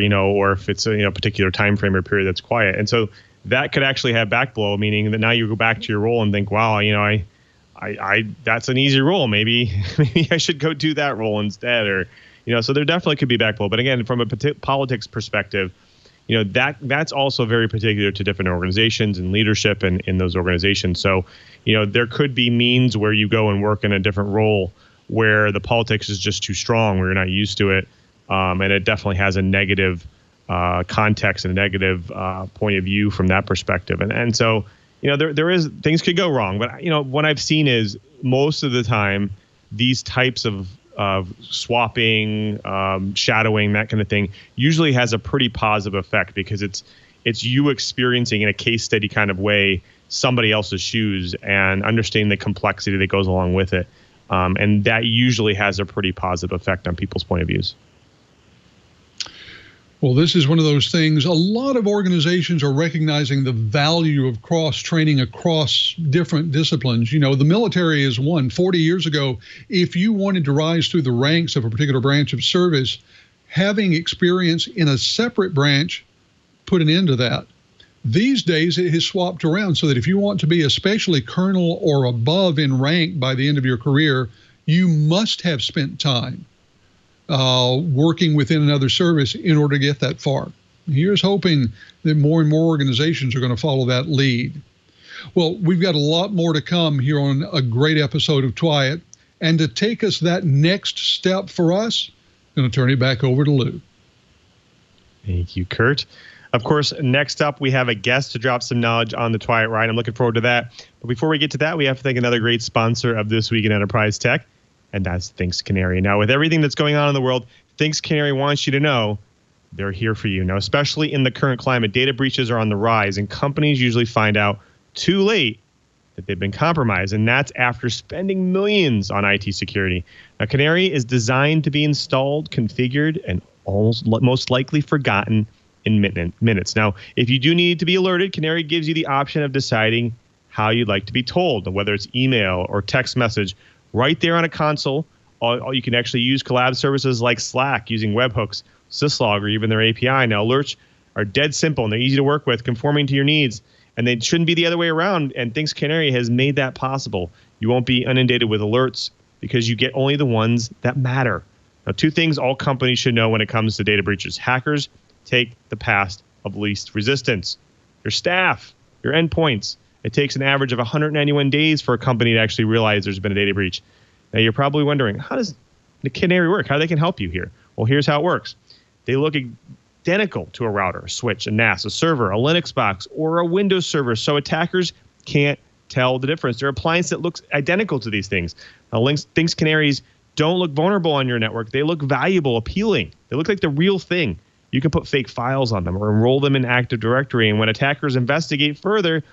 if it's a particular time frame or period that's quiet. And so that could actually have backblow, meaning that now you go back to your role and think, wow, I that's an easy role. Maybe I should go do that role instead, or so there definitely could be backblow. But again, from a politics perspective, that's also very particular to different organizations and leadership in those organizations. So there could be means where you go and work in a different role where the politics is just too strong, where you're not used to it, and it definitely has a negative context and a negative point of view from that perspective. And so, there is, things could go wrong, but what I've seen is most of the time these types of swapping, shadowing, that kind of thing usually has a pretty positive effect, because it's you experiencing in a case study kind of way somebody else's shoes and understanding the complexity that goes along with it. And that usually has a pretty positive effect on people's point of views. Well, this is one of those things. A lot of organizations are recognizing the value of cross-training across different disciplines. The military is one. 40 years ago, if you wanted to rise through the ranks of a particular branch of service, having experience in a separate branch put an end to that. These days, it has swapped around so that if you want to be especially colonel or above in rank by the end of your career, you must have spent time working within another service in order to get that far. Here's hoping that more and more organizations are going to follow that lead. Well, we've got a lot more to come here on a great episode of TWiT. And to take us that next step for us, I'm going to turn it back over to Lou. Thank you, Curt. Of course, next up, we have a guest to drop some knowledge on the TWiT Ride. I'm looking forward to that. But before we get to that, we have to thank another great sponsor of This Week in Enterprise Tech, and that's Thinks Canary. Now, with everything that's going on in the world, Thinks Canary wants you to know they're here for you. Now, especially in the current climate, data breaches are on the rise, and companies usually find out too late that they've been compromised, and that's after spending millions on IT security. Now, Canary is designed to be installed, configured, and most likely forgotten in minutes. Now, if you do need to be alerted, Canary gives you the option of deciding how you'd like to be told, whether it's email or text message, right there on a console. You can actually use collab services like Slack using webhooks, syslog, or even their API. Now, alerts are dead simple, and they're easy to work with, conforming to your needs, and they shouldn't be the other way around, and Thinks Canary has made that possible. You won't be inundated with alerts because you get only the ones that matter. Now, two things all companies should know when it comes to data breaches. Hackers take the path of least resistance. Your staff, your endpoints. It takes an average of 191 days for a company to actually realize there's been a data breach. Now, you're probably wondering, how does the Canary work? How they can help you here? Well, here's how it works. They look identical to a router, a switch, a NAS, a server, a Linux box, or a Windows server, so attackers can't tell the difference. There are appliances that look identical to these things. Now, Thinks Canaries don't look vulnerable on your network. They look valuable, appealing. They look like the real thing. You can put fake files on them or enroll them in Active Directory, and when attackers investigate further,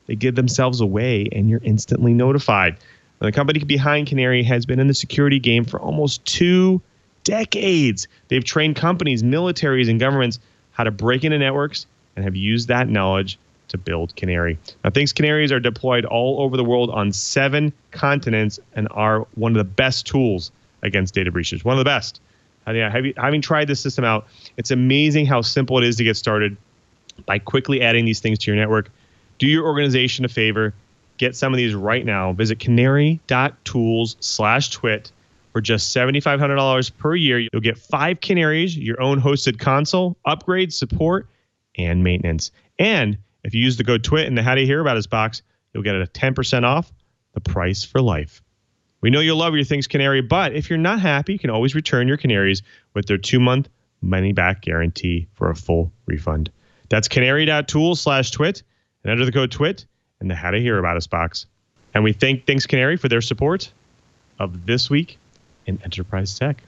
they give themselves away, and you're instantly notified. Now, the company behind Canary has been in the security game for almost 2 decades. They've trained companies, militaries, and governments how to break into networks and have used that knowledge to build Canary. Now, Thinks Canaries are deployed all over the world on 7 continents and are one of the best tools against data breaches. One of the best. Having tried this system out, it's amazing how simple it is to get started by quickly adding these things to your network. Do your organization a favor. Get some of these right now. Visit canary.tools/twit. For just $7,500 per year, you'll get 5 Canaries, your own hosted console, upgrades, support, and maintenance. And if you use the code TWIT in the How Do You Hear About Us box, you'll get a 10% off the price for life. We know you'll love your Thinks Canary, but if you're not happy, you can always return your Canaries with their 2-month money-back guarantee for a full refund. That's canary.tools/twit, and enter the code TWIT in the How to Hear About Us box. And we thank Thinks Canary for their support of This Week in Enterprise Tech.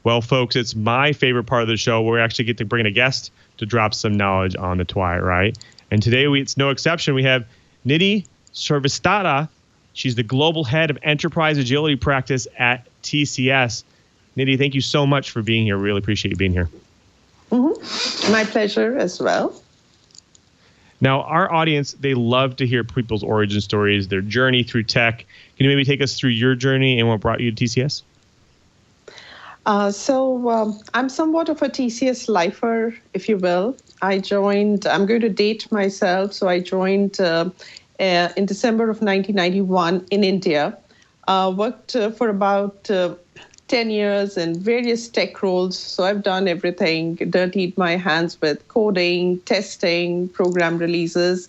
Well, folks, it's my favorite part of the show where we actually get to bring in a guest to drop some knowledge on the TWiT, right? And today, it's no exception. We have Nidhi Srivastava. She's the global head of enterprise agility practice at TCS. Nidhi, thank you so much for being here. Really appreciate you being here. Mm-hmm. My pleasure as well. Now, our audience, they love to hear people's origin stories, their journey through tech. Can you maybe take us through your journey and what brought you to TCS? I'm somewhat of a TCS lifer, if you will. I'm going to date myself. So I joined in December of 1991 in India. Worked for about 10 years in various tech roles. So I've done everything, dirtied my hands with coding, testing, program releases.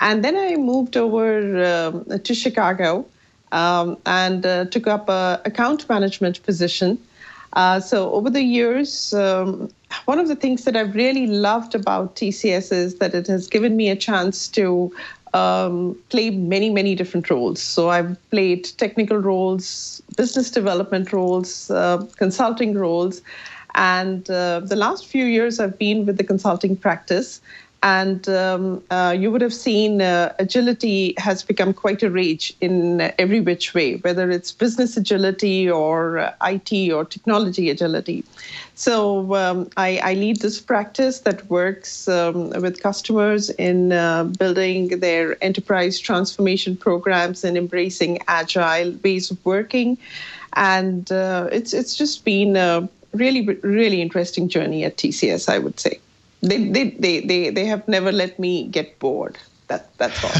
And then I moved over to Chicago and took up an account management position. So over the years, one of the things that I've really loved about TCS is that it has given me a chance to play many, many different roles. So I've played technical roles, business development roles, consulting roles. And the last few years I've been with the consulting practice. And you would have seen agility has become quite a rage in every which way, whether it's business agility or IT or technology agility. So I lead this practice that works with customers in building their enterprise transformation programs and embracing agile ways of working. And it's just been a really, really interesting journey at TCS, I would say. They have never let me get bored. That's all.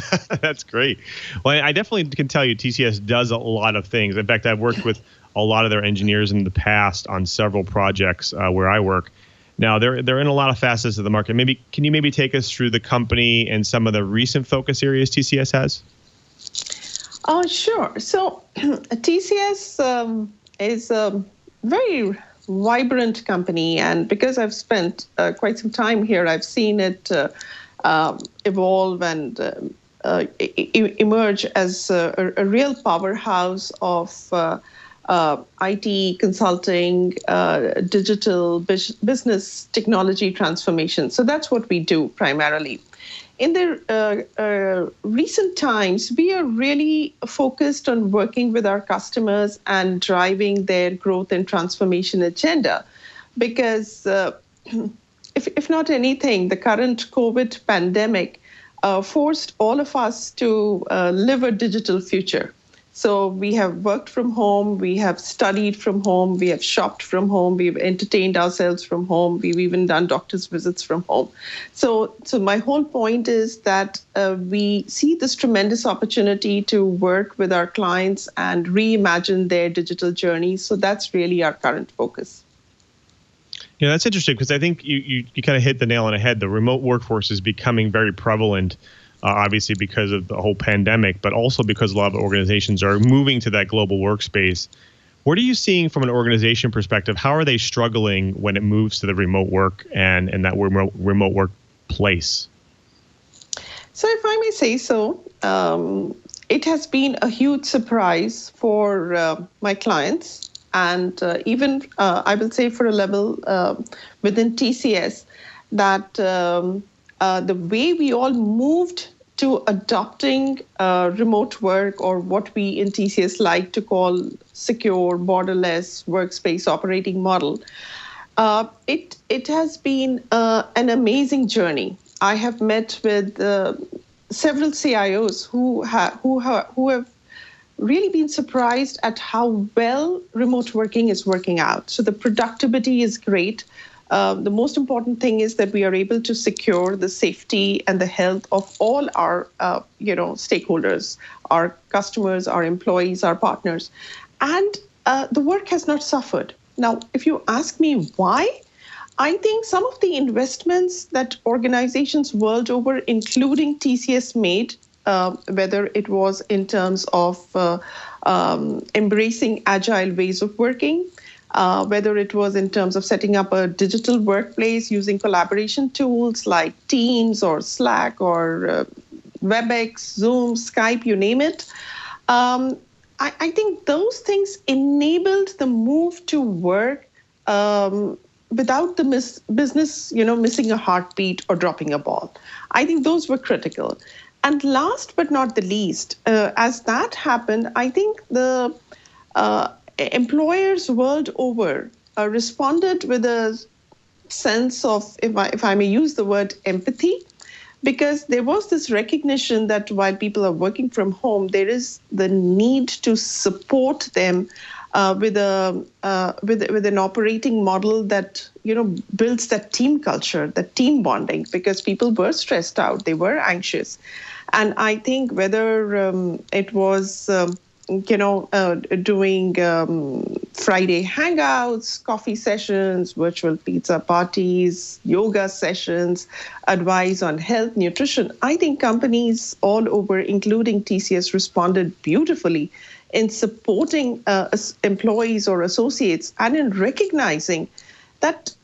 That's great. Well, I definitely can tell you TCS does a lot of things. In fact, I've worked with a lot of their engineers in the past on several projects where I work. Now, they're in a lot of facets of the market. Can you take us through the company and some of the recent focus areas TCS has? Sure. So TCS is a very vibrant company. And because I've spent quite some time here, I've seen it evolve and emerge as a real powerhouse of IT consulting, digital business technology transformation. So that's what we do primarily. In the recent times, we are really focused on working with our customers and driving their growth and transformation agenda. Because if not anything, the current COVID pandemic forced all of us to live a digital future. So we have worked from home, we have studied from home, we have shopped from home, we've entertained ourselves from home, we've even done doctor's visits from home. So my whole point is that we see this tremendous opportunity to work with our clients and reimagine their digital journey. So that's really our current focus. Yeah, that's interesting because I think you kind of hit the nail on the head. The remote workforce is becoming very prevalent. Obviously because of the whole pandemic, but also because a lot of organizations are moving to that global workspace. What are you seeing from an organization perspective? How are they struggling when it moves to the remote work and that remote workplace? So if I may say so, it has been a huge surprise for my clients and even I will say for a level within TCS that the way we all moved to adopting remote work, or what we in TCS like to call secure, borderless workspace operating model, it has been an amazing journey. I have met with several CIOs who have really been surprised at how well remote working is working out. So the productivity is great. The most important thing is that we are able to secure the safety and the health of all our, stakeholders, our customers, our employees, our partners, and the work has not suffered. Now, if you ask me why, I think some of the investments that organizations world over, including TCS, made, whether it was in terms of embracing agile ways of working, whether it was in terms of setting up a digital workplace using collaboration tools like Teams or Slack or WebEx, Zoom, Skype, you name it. I think those things enabled the move to work without the business, missing a heartbeat or dropping a ball. I think those were critical. And last but not the least, as that happened, I think the employers world over responded with a sense of, if I may use the word, empathy, because there was this recognition that while people are working from home, there is the need to support them with an operating model that builds that team culture, that team bonding, because people were stressed out, they were anxious, and I think whether it was doing Friday hangouts, coffee sessions, virtual pizza parties, yoga sessions, advice on health, nutrition. I think companies all over, including TCS, responded beautifully in supporting employees or associates and in recognizing that,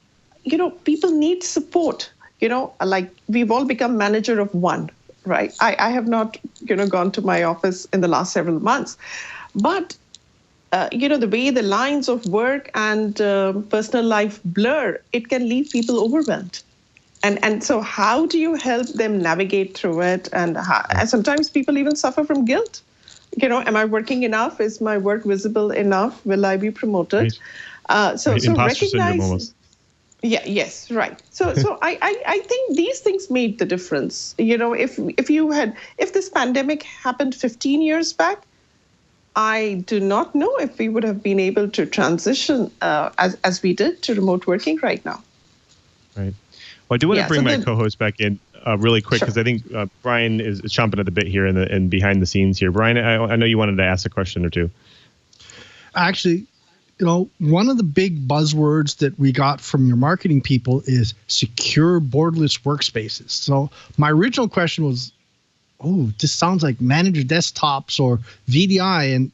people need support. Like we've all become manager of one. Right. I have not, gone to my office in the last several months. But, the way the lines of work and personal life blur, it can leave people overwhelmed. And so how do you help them navigate through it? And sometimes people even suffer from guilt. Am I working enough? Is my work visible enough? Will I be promoted? Right. So recognize. Yeah. Yes. Right. So I think these things made the difference. If this pandemic happened 15 years back, I do not know if we would have been able to transition as we did to remote working right now. Right. Well, I do want to bring my co-host back in really quick because Sure. I think Brian is chomping at the bit here in behind the scenes here. Brian, I know you wanted to ask a question or two. Actually, one of the big buzzwords that we got from your marketing people is secure borderless workspaces. So my original question was, this sounds like managed desktops or VDI. And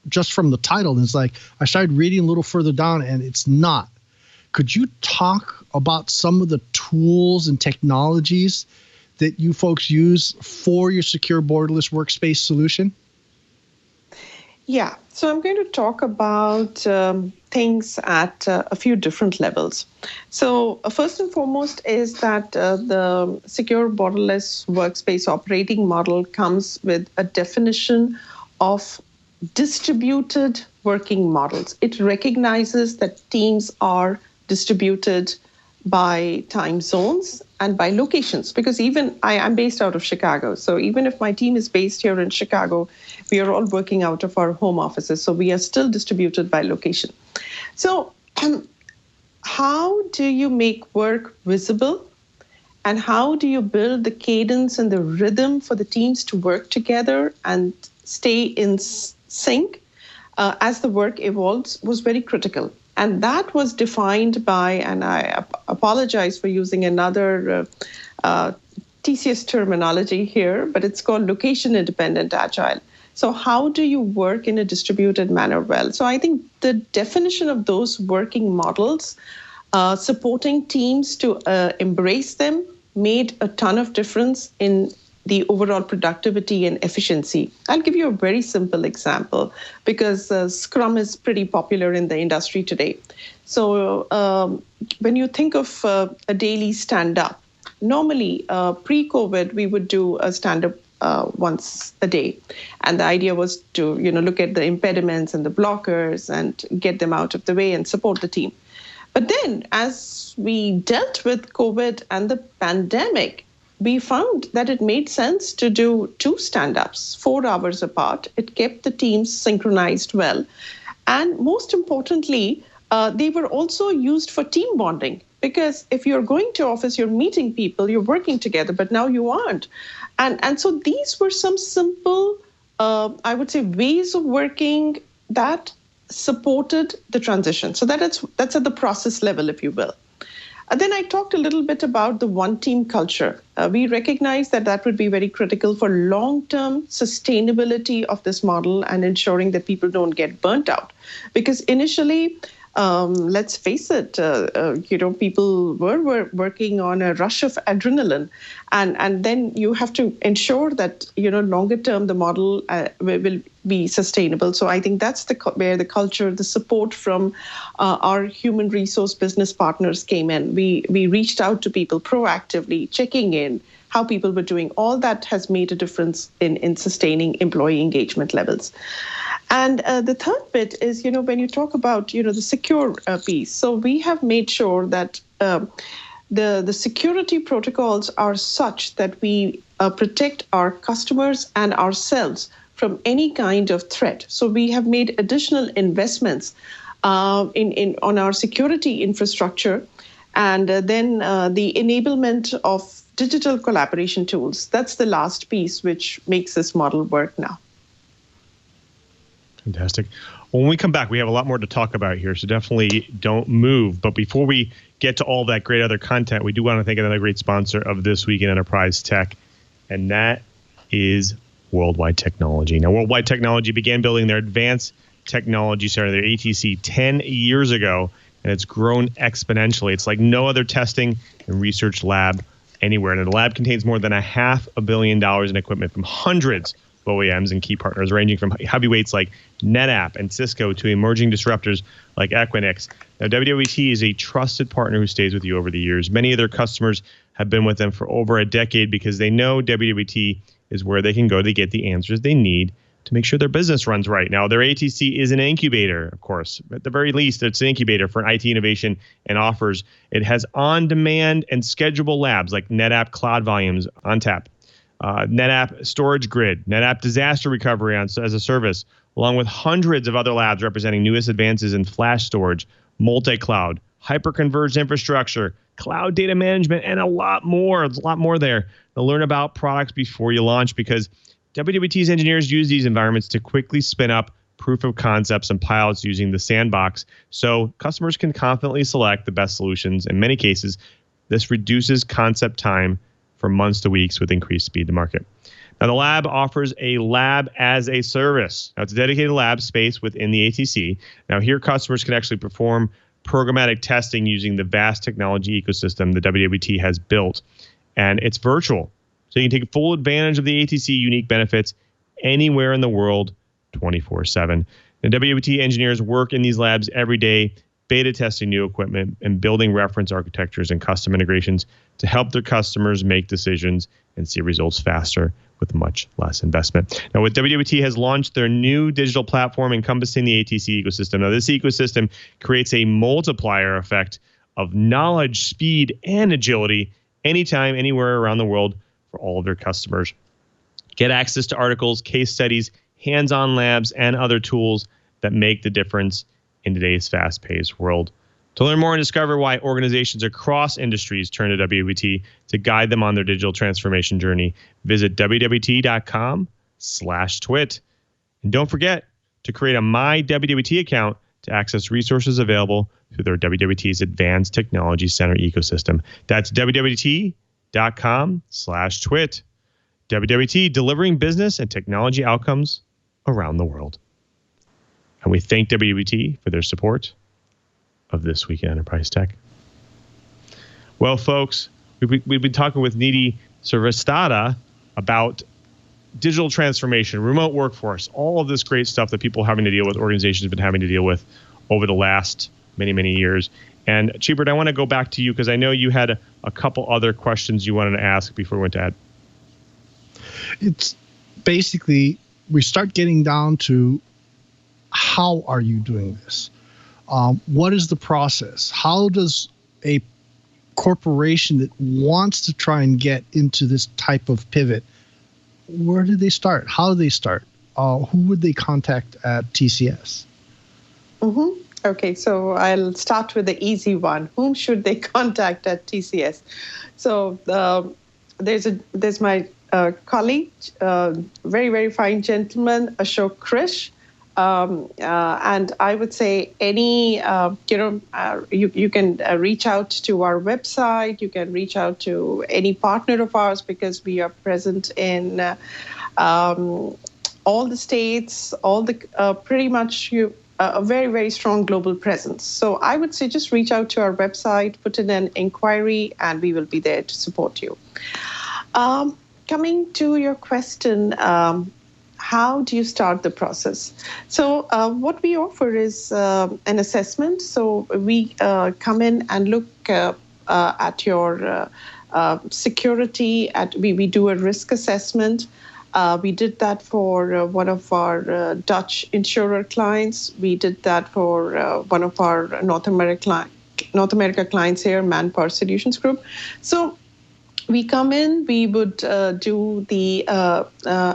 just from the title. And it's like, I started reading a little further down and it's not. Could you talk about some of the tools and technologies that you folks use for your secure borderless workspace solution? Yeah, so I'm going to talk about things at a few different levels. So first and foremost is that the secure borderless workspace operating model comes with a definition of distributed working models. It recognizes that teams are distributed by time zones and by locations, because even I'm based out of Chicago. So even if my team is based here in Chicago, we are all working out of our home offices. So we are still distributed by location. So how do you make work visible? And how do you build the cadence and the rhythm for the teams to work together and stay in sync as the work evolves was very critical. And that was defined by, and I apologize for using another TCS terminology here, but it's called location-independent agile. So how do you work in a distributed manner well? So I think the definition of those working models, supporting teams to embrace them, made a ton of difference in the overall productivity and efficiency. I'll give you a very simple example because Scrum is pretty popular in the industry today. So when you think of a daily stand-up, normally pre-COVID, we would do a stand-up once a day. And the idea was to look at the impediments and the blockers and get them out of the way and support the team. But then as we dealt with COVID and the pandemic, we found that it made sense to do 2 stand-ups, 4 hours apart. It kept the teams synchronized well. And most importantly, they were also used for team bonding. Because if you're going to office, you're meeting people, you're working together, but now you aren't. And so these were some simple, I would say, ways of working that supported the transition. So that's at the process level, if you will. Then I talked a little bit about the one-team culture. We recognize that would be very critical for long-term sustainability of this model and ensuring that people don't get burnt out. Because initially, let's face it, people were working on a rush of adrenaline. And then you have to ensure that, longer term, the model will be sustainable. So I think that's where the culture, the support from our human resource business partners came in. We reached out to people proactively, checking in how people were doing. All that has made a difference in sustaining employee engagement levels. And the third bit is, when you talk about, the secure piece. So we have made sure that the security protocols are such that we protect our customers and ourselves from any kind of threat. So we have made additional investments on our security infrastructure, and then the enablement of digital collaboration tools. That's the last piece which makes this model work now. Fantastic. When we come back, we have a lot more to talk about here, so definitely don't move. But before we get to all that great other content, we do want to thank another great sponsor of This Week in Enterprise Tech, and that is Worldwide Technology. Now, Worldwide Technology began building their advanced technology center, their ATC, 10 years ago, and it's grown exponentially. It's like no other testing and research lab anywhere. And the lab contains more than $500 million in equipment from hundreds of OEMs and key partners, ranging from heavyweights like NetApp and Cisco to emerging disruptors like Equinix. Now, WWT is a trusted partner who stays with you over the years. Many of their customers have been with them for over a decade because they know WWT is where they can go to get the answers they need to make sure their business runs right. Now, their ATC is an incubator, of course. At the very least, it's an incubator for IT innovation and offers. It has on-demand and schedulable labs like NetApp Cloud Volumes on tap, NetApp Storage Grid, NetApp Disaster Recovery as a service, along with hundreds of other labs representing newest advances in flash storage, multi-cloud, hyper-converged infrastructure, cloud data management, and a lot more. There's a lot more there to learn about products before you launch, because WWT's engineers use these environments to quickly spin up proof of concepts and pilots using the sandbox, so customers can confidently select the best solutions. In many cases, this reduces concept time from months to weeks with increased speed to market. Now, the lab offers a lab as a service. Now, it's a dedicated lab space within the ATC. Now, here customers can actually perform programmatic testing using the vast technology ecosystem the WWT has built. And it's virtual. So you can take full advantage of the ATC unique benefits anywhere in the world 24/7. And WWT engineers work in these labs every day, beta testing new equipment and building reference architectures and custom integrations to help their customers make decisions and see results faster with much less investment. Now, with WWT has launched their new digital platform encompassing the ATC ecosystem. Now, this ecosystem creates a multiplier effect of knowledge, speed, and agility anytime, anywhere around the world for all of their customers. Get access to articles, case studies, hands-on labs, and other tools that make the difference in today's fast-paced world. To learn more and discover why organizations across industries turn to WWT to guide them on their digital transformation journey, visit wwt.com/twit. And don't forget to create a My WWT account to access resources available through their WWT's Advanced Technology Center ecosystem. That's wwt.com/twit. WWT, delivering business and technology outcomes around the world. And we thank WWT for their support of This Week in Enterprise Tech. Well, folks, we've been talking with Nidhi Srivastava about digital transformation, remote workforce, all of this great stuff that people are having to deal with, organizations have been having to deal with over the last many, many years. And Chee, I want to go back to you because I know you had a couple other questions you wanted to ask before we went to Ed. It's basically, we start getting down to how are you doing this? What is the process? How does a corporation that wants to try and get into this type of pivot, where do they start? How do they start? Who would they contact at TCS? Mm-hmm. Okay, so I'll start with the easy one. Whom should they contact at TCS? So there's my colleague, very, very fine gentleman, Ashok Krish. And I would say any, you can reach out to our website. You can reach out to any partner of ours because we are present in all the states, pretty much a very, very strong global presence. So I would say just reach out to our website, put in an inquiry, and we will be there to support you. Coming to your question, how do you start the process? So what we offer is an assessment. So we come in and look at your security. We do a risk assessment. We did that for one of our Dutch insurer clients. We did that for one of our North America clients here, Manpower Solutions Group. So we come in, we would do the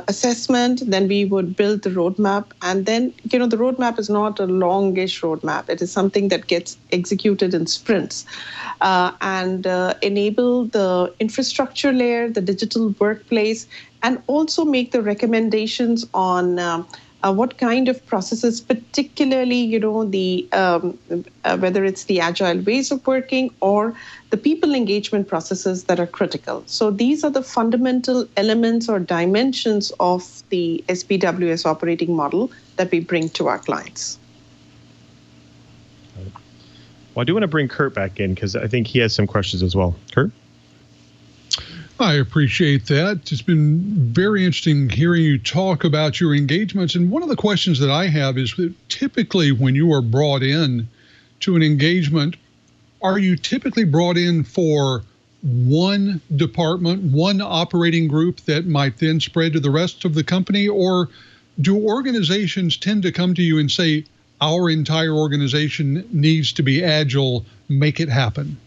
assessment, then we would build the roadmap. And then, the roadmap is not a longish roadmap. It is something that gets executed in sprints and enable the infrastructure layer, the digital workplace, and also make the recommendations on what kind of processes, particularly, whether it's the agile ways of working or the people engagement processes that are critical. So these are the fundamental elements or dimensions of the SBWS operating model that we bring to our clients. Well, I do want to bring Curt back in because I think he has some questions as well. Curt? I appreciate that. It's been very interesting hearing you talk about your engagements. And one of the questions that I have is that typically when you are brought in to an engagement, are you typically brought in for one department, one operating group that might then spread to the rest of the company? Or do organizations tend to come to you and say, our entire organization needs to be agile, make it happen?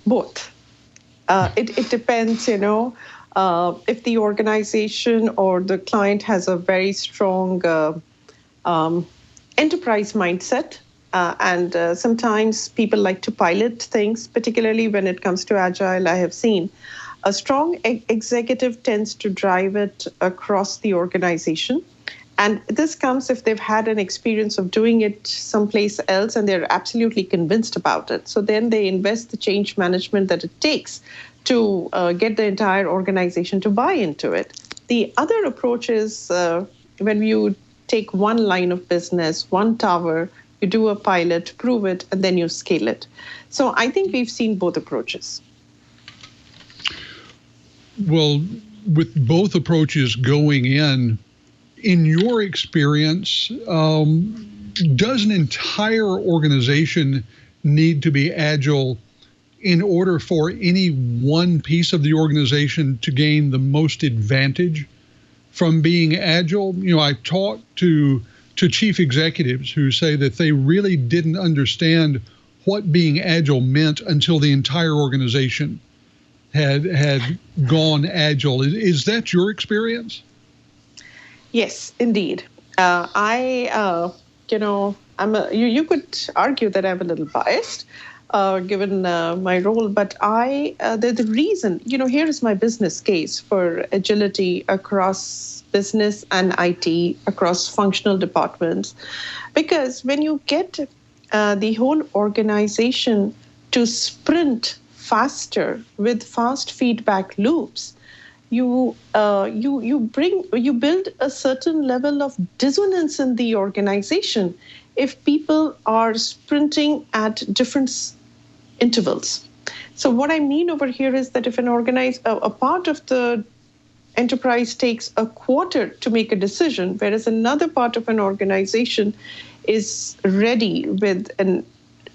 Both. It depends, if the organization or the client has a very strong enterprise mindset, and sometimes people like to pilot things, particularly when it comes to Agile. I have seen a strong executive tends to drive it across the organization. And this comes if they've had an experience of doing it someplace else and they're absolutely convinced about it. So then they invest the change management that it takes to get the entire organization to buy into it. The other approach is when you take one line of business, one tower, you do a pilot, prove it, and then you scale it. So I think we've seen both approaches. Well, with both approaches going in your experience, does an entire organization need to be agile in order for any one piece of the organization to gain the most advantage from being agile? You know, I talked to chief executives who say that they really didn't understand what being agile meant until the entire organization had gone agile. Is that your experience? Yes, indeed. You could argue that I'm a little biased, given my role, but the reason, here is my business case for agility across business and IT, across functional departments, because when you get the whole organization to sprint faster with fast feedback loops, you build a certain level of dissonance in the organization if people are sprinting at different intervals. So what I mean over here is that if a part of the enterprise takes a quarter to make a decision, whereas another part of an organization is ready with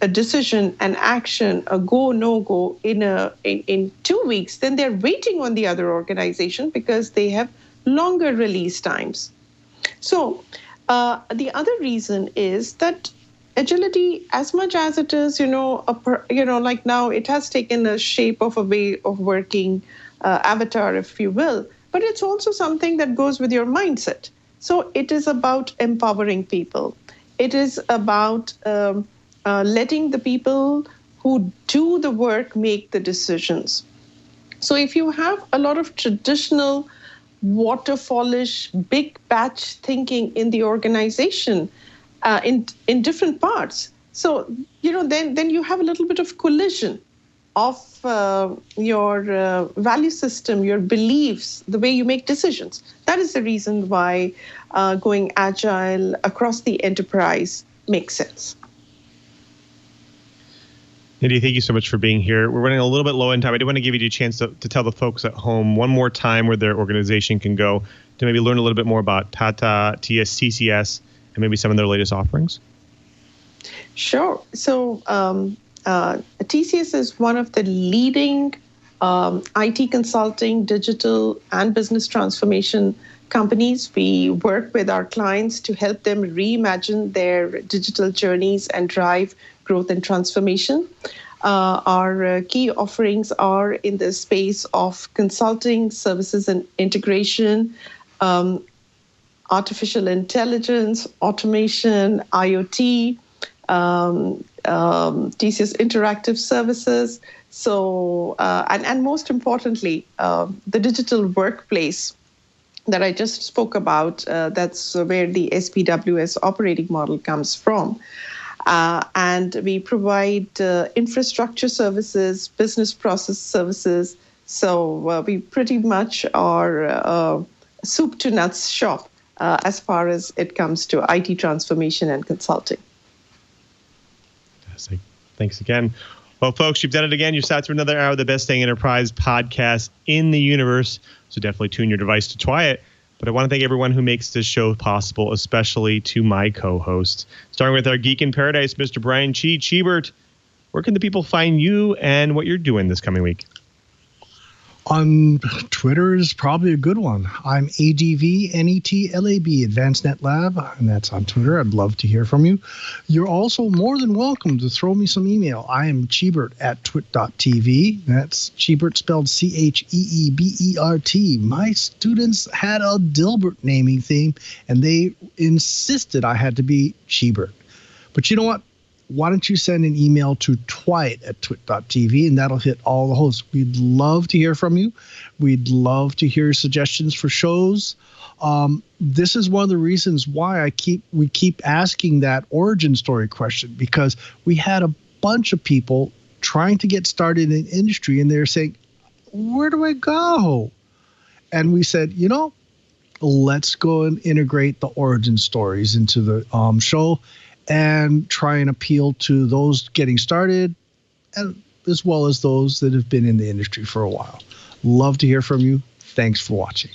a decision, an action, a go, no go in 2 weeks, then they're waiting on the other organization because they have longer release times. So the other reason is that agility, as much as it is, like now it has taken the shape of a way of working avatar, if you will, but it's also something that goes with your mindset. So it is about empowering people. It is about letting the people who do the work make the decisions. So if you have a lot of traditional waterfallish, big batch thinking in the organization in different parts, so then you have a little bit of collision of your value system, your beliefs, the way you make decisions. That is the reason why going agile across the enterprise makes sense. Nidhi, thank you so much for being here. We're running a little bit low in time. I do want to give you a chance to tell the folks at home one more time where their organization can go to maybe learn a little bit more about Tata, TCS, and maybe some of their latest offerings. Sure. So TCS is one of the leading IT consulting, digital, and business transformation companies. We work with our clients to help them reimagine their digital journeys and drive growth and transformation. Our key offerings are in the space of consulting, services and integration, artificial intelligence, automation, IoT, TCS Interactive Services. So, and most importantly, the digital workplace that I just spoke about, that's where the SPWS operating model comes from. And we provide infrastructure services, business process services. So we pretty much are a soup to nuts shop as far as it comes to IT transformation and consulting. Fantastic. Thanks again. Well, folks, you've done it again. You sat through another hour of the Best Dang Enterprise podcast in the universe. So definitely tune your device to TWiT. But I want to thank everyone who makes this show possible, especially to my co-host. Starting with our geek in paradise, Mr. Brian Chee. Cheebert, where can the people find you and what you're doing this coming week? On Twitter is probably a good one. I'm ADVNETLAB, Advanced Net Lab, and that's on Twitter. I'd love to hear from you. You're also more than welcome to throw me some email. I am Cheebert at twit.tv. That's Cheebert spelled CHEEBERT. My students had a Dilbert naming theme, and they insisted I had to be Cheebert. But you know what? Why don't you send an email to TWiT at twit.tv, and that'll hit all the hosts. We'd love to hear from you. We'd love to hear suggestions for shows. This is one of the reasons why we keep asking that origin story question, because we had a bunch of people trying to get started in industry, and they're saying, where do I go? And we said, let's go and integrate the origin stories into the show and try and appeal to those getting started, and as well as those that have been in the industry for a while. Love to hear from you. Thanks for watching.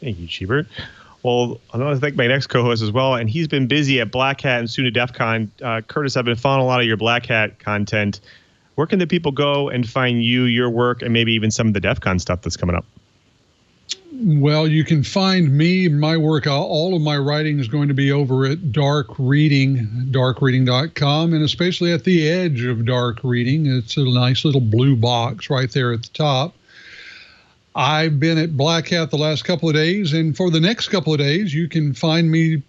Thank you, Chee. Well, I want to thank my next co-host as well, and he's been busy at Black Hat and soon at DEF CON. Curtis, I've been following a lot of your Black Hat content. Where can the people go and find you, your work, and maybe even some of the DEF CON stuff that's coming up? Well, you can find me, my work, all of my writing is going to be over at Dark Reading, darkreading.com, and especially at the edge of Dark Reading. It's a nice little blue box right there at the top. I've been at Black Hat the last couple of days, and for the next couple of days, you can find me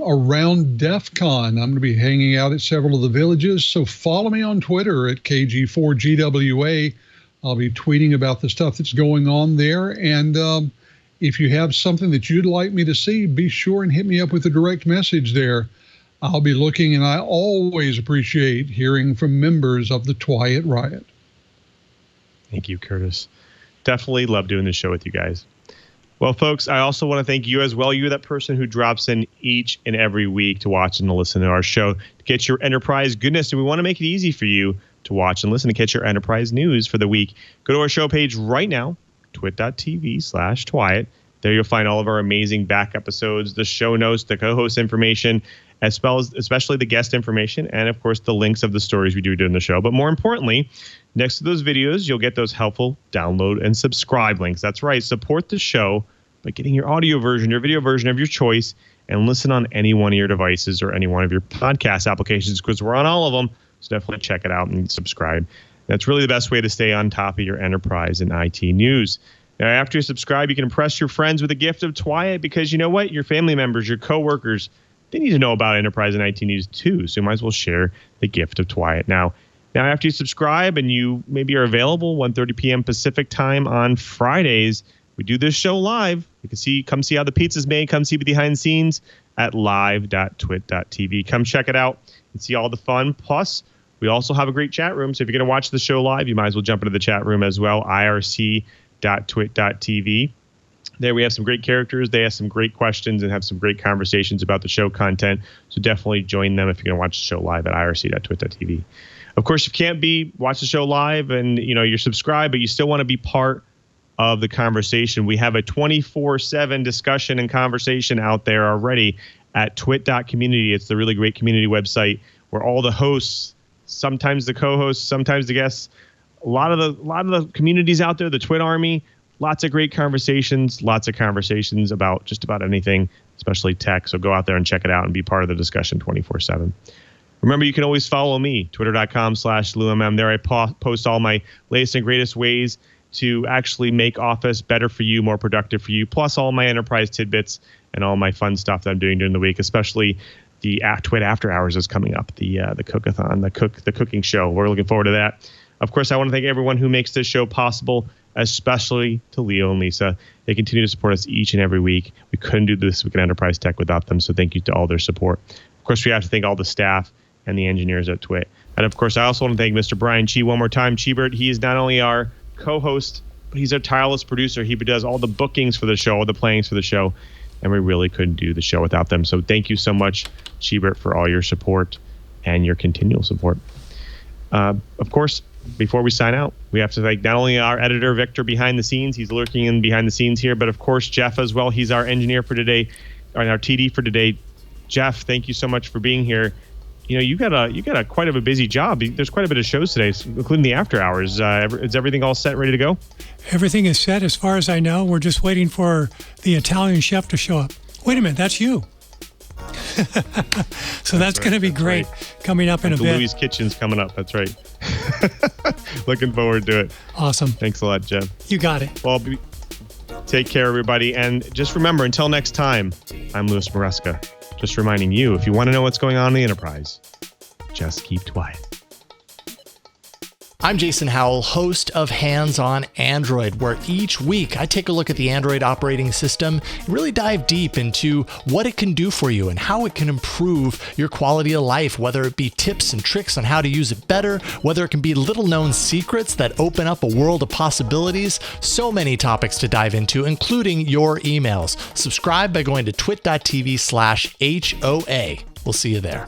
around DEF CON. I'm going to be hanging out at several of the villages, so follow me on Twitter at KG4GWA. I'll be tweeting about the stuff that's going on there, and if you have something that you'd like me to see, be sure and hit me up with a direct message there. I'll be looking, and I always appreciate hearing from members of the TWiT Riot. Thank you, Curtis. Definitely love doing this show with you guys. Well, folks, I also want to thank you as well. You're that person who drops in each and every week to watch and to listen to our show to get your enterprise goodness. And we want to make it easy for you to watch and listen to get your enterprise news for the week. Go to our show page right now, twit.tv/TWiT. There you'll find all of our amazing back episodes, the show notes, the co-host information, as well as especially the guest information, and of course the links of the stories we do during the show. But more importantly, next to those videos, you'll get those helpful download and subscribe links. That's right. Support the show by getting your audio version, your video version of your choice, and listen on any one of your devices or any one of your podcast applications, because we're on all of them. So definitely check it out and subscribe. That's really the best way to stay on top of your enterprise and IT news. Now, after you subscribe, you can impress your friends with a gift of TWiT, because you know what? Your family members, your coworkers, they need to know about enterprise and IT news too. So you might as well share the gift of TWiT. Now, after you subscribe and you maybe are available 1:30 p.m. Pacific time on Fridays, we do this show live. You can come see how the pizza's made. Come see behind the scenes at live.twit.tv. Come check it out and see all the fun. Plus, we also have a great chat room. So if you're going to watch the show live, you might as well jump into the chat room as well, irc.twit.tv. There we have some great characters. They ask some great questions and have some great conversations about the show content. So definitely join them if you're going to watch the show live at irc.twit.tv. Of course, you can't watch the show live and you're subscribed, but you still want to be part of the conversation. We have a 24/7 discussion and conversation out there already at twit.community. It's the really great community website where all the hosts, sometimes the co-hosts, sometimes the guests, a lot of the communities out there, the Twit Army, lots of great conversations, lots of conversations about just about anything, especially tech. So go out there and check it out and be part of the discussion 24/7. Remember, you can always follow me, twitter.com/LouMM. There I post all my latest and greatest ways to actually make Office better for you, more productive for you, plus all my enterprise tidbits and all my fun stuff that I'm doing during the week, especially the Twit After Hours is coming up, the Cookathon, the cooking show. We're looking forward to that. Of course, I want to thank everyone who makes this show possible, especially to Leo and Lisa. They continue to support us each and every week. We couldn't do this Week in Enterprise Tech without them, so thank you to all their support. Of course, we have to thank all the staff and the engineers at TWiT. And of course, I also want to thank Mr. Brian Chee one more time. Cheebert, he is not only our co-host, but he's our tireless producer. He does all the bookings for the show, all the plannings for the show, and we really couldn't do the show without them. So thank you so much, Cheebert, for all your support and your continual support. Of course, before we sign out, we have to thank not only our editor, Victor, behind the scenes. He's lurking in behind the scenes here, but of course, Jeff as well. He's our engineer for today, or our TD for today. Jeff, thank you so much for being here. You got a quite of a busy job. There's quite a bit of shows today, including the after hours. Is everything all set, ready to go? Everything is set as far as I know. We're just waiting for the Italian chef to show up. Wait a minute, that's you. So that's going to be great coming up in a bit. Louis' Kitchen's coming up. That's right. Looking forward to it. Awesome. Thanks a lot, Jeff. You got it. Well, take care, everybody. And just remember, until next time, I'm Louis Maresca. Just reminding you, if you want to know what's going on in the enterprise, just keep quiet. I'm Jason Howell, host of Hands on Android, where each week I take a look at the Android operating system and really dive deep into what it can do for you and how it can improve your quality of life, whether it be tips and tricks on how to use it better, whether it can be little known secrets that open up a world of possibilities. So many topics to dive into, including your emails. Subscribe by going to twit.tv/HOA. We'll see you there.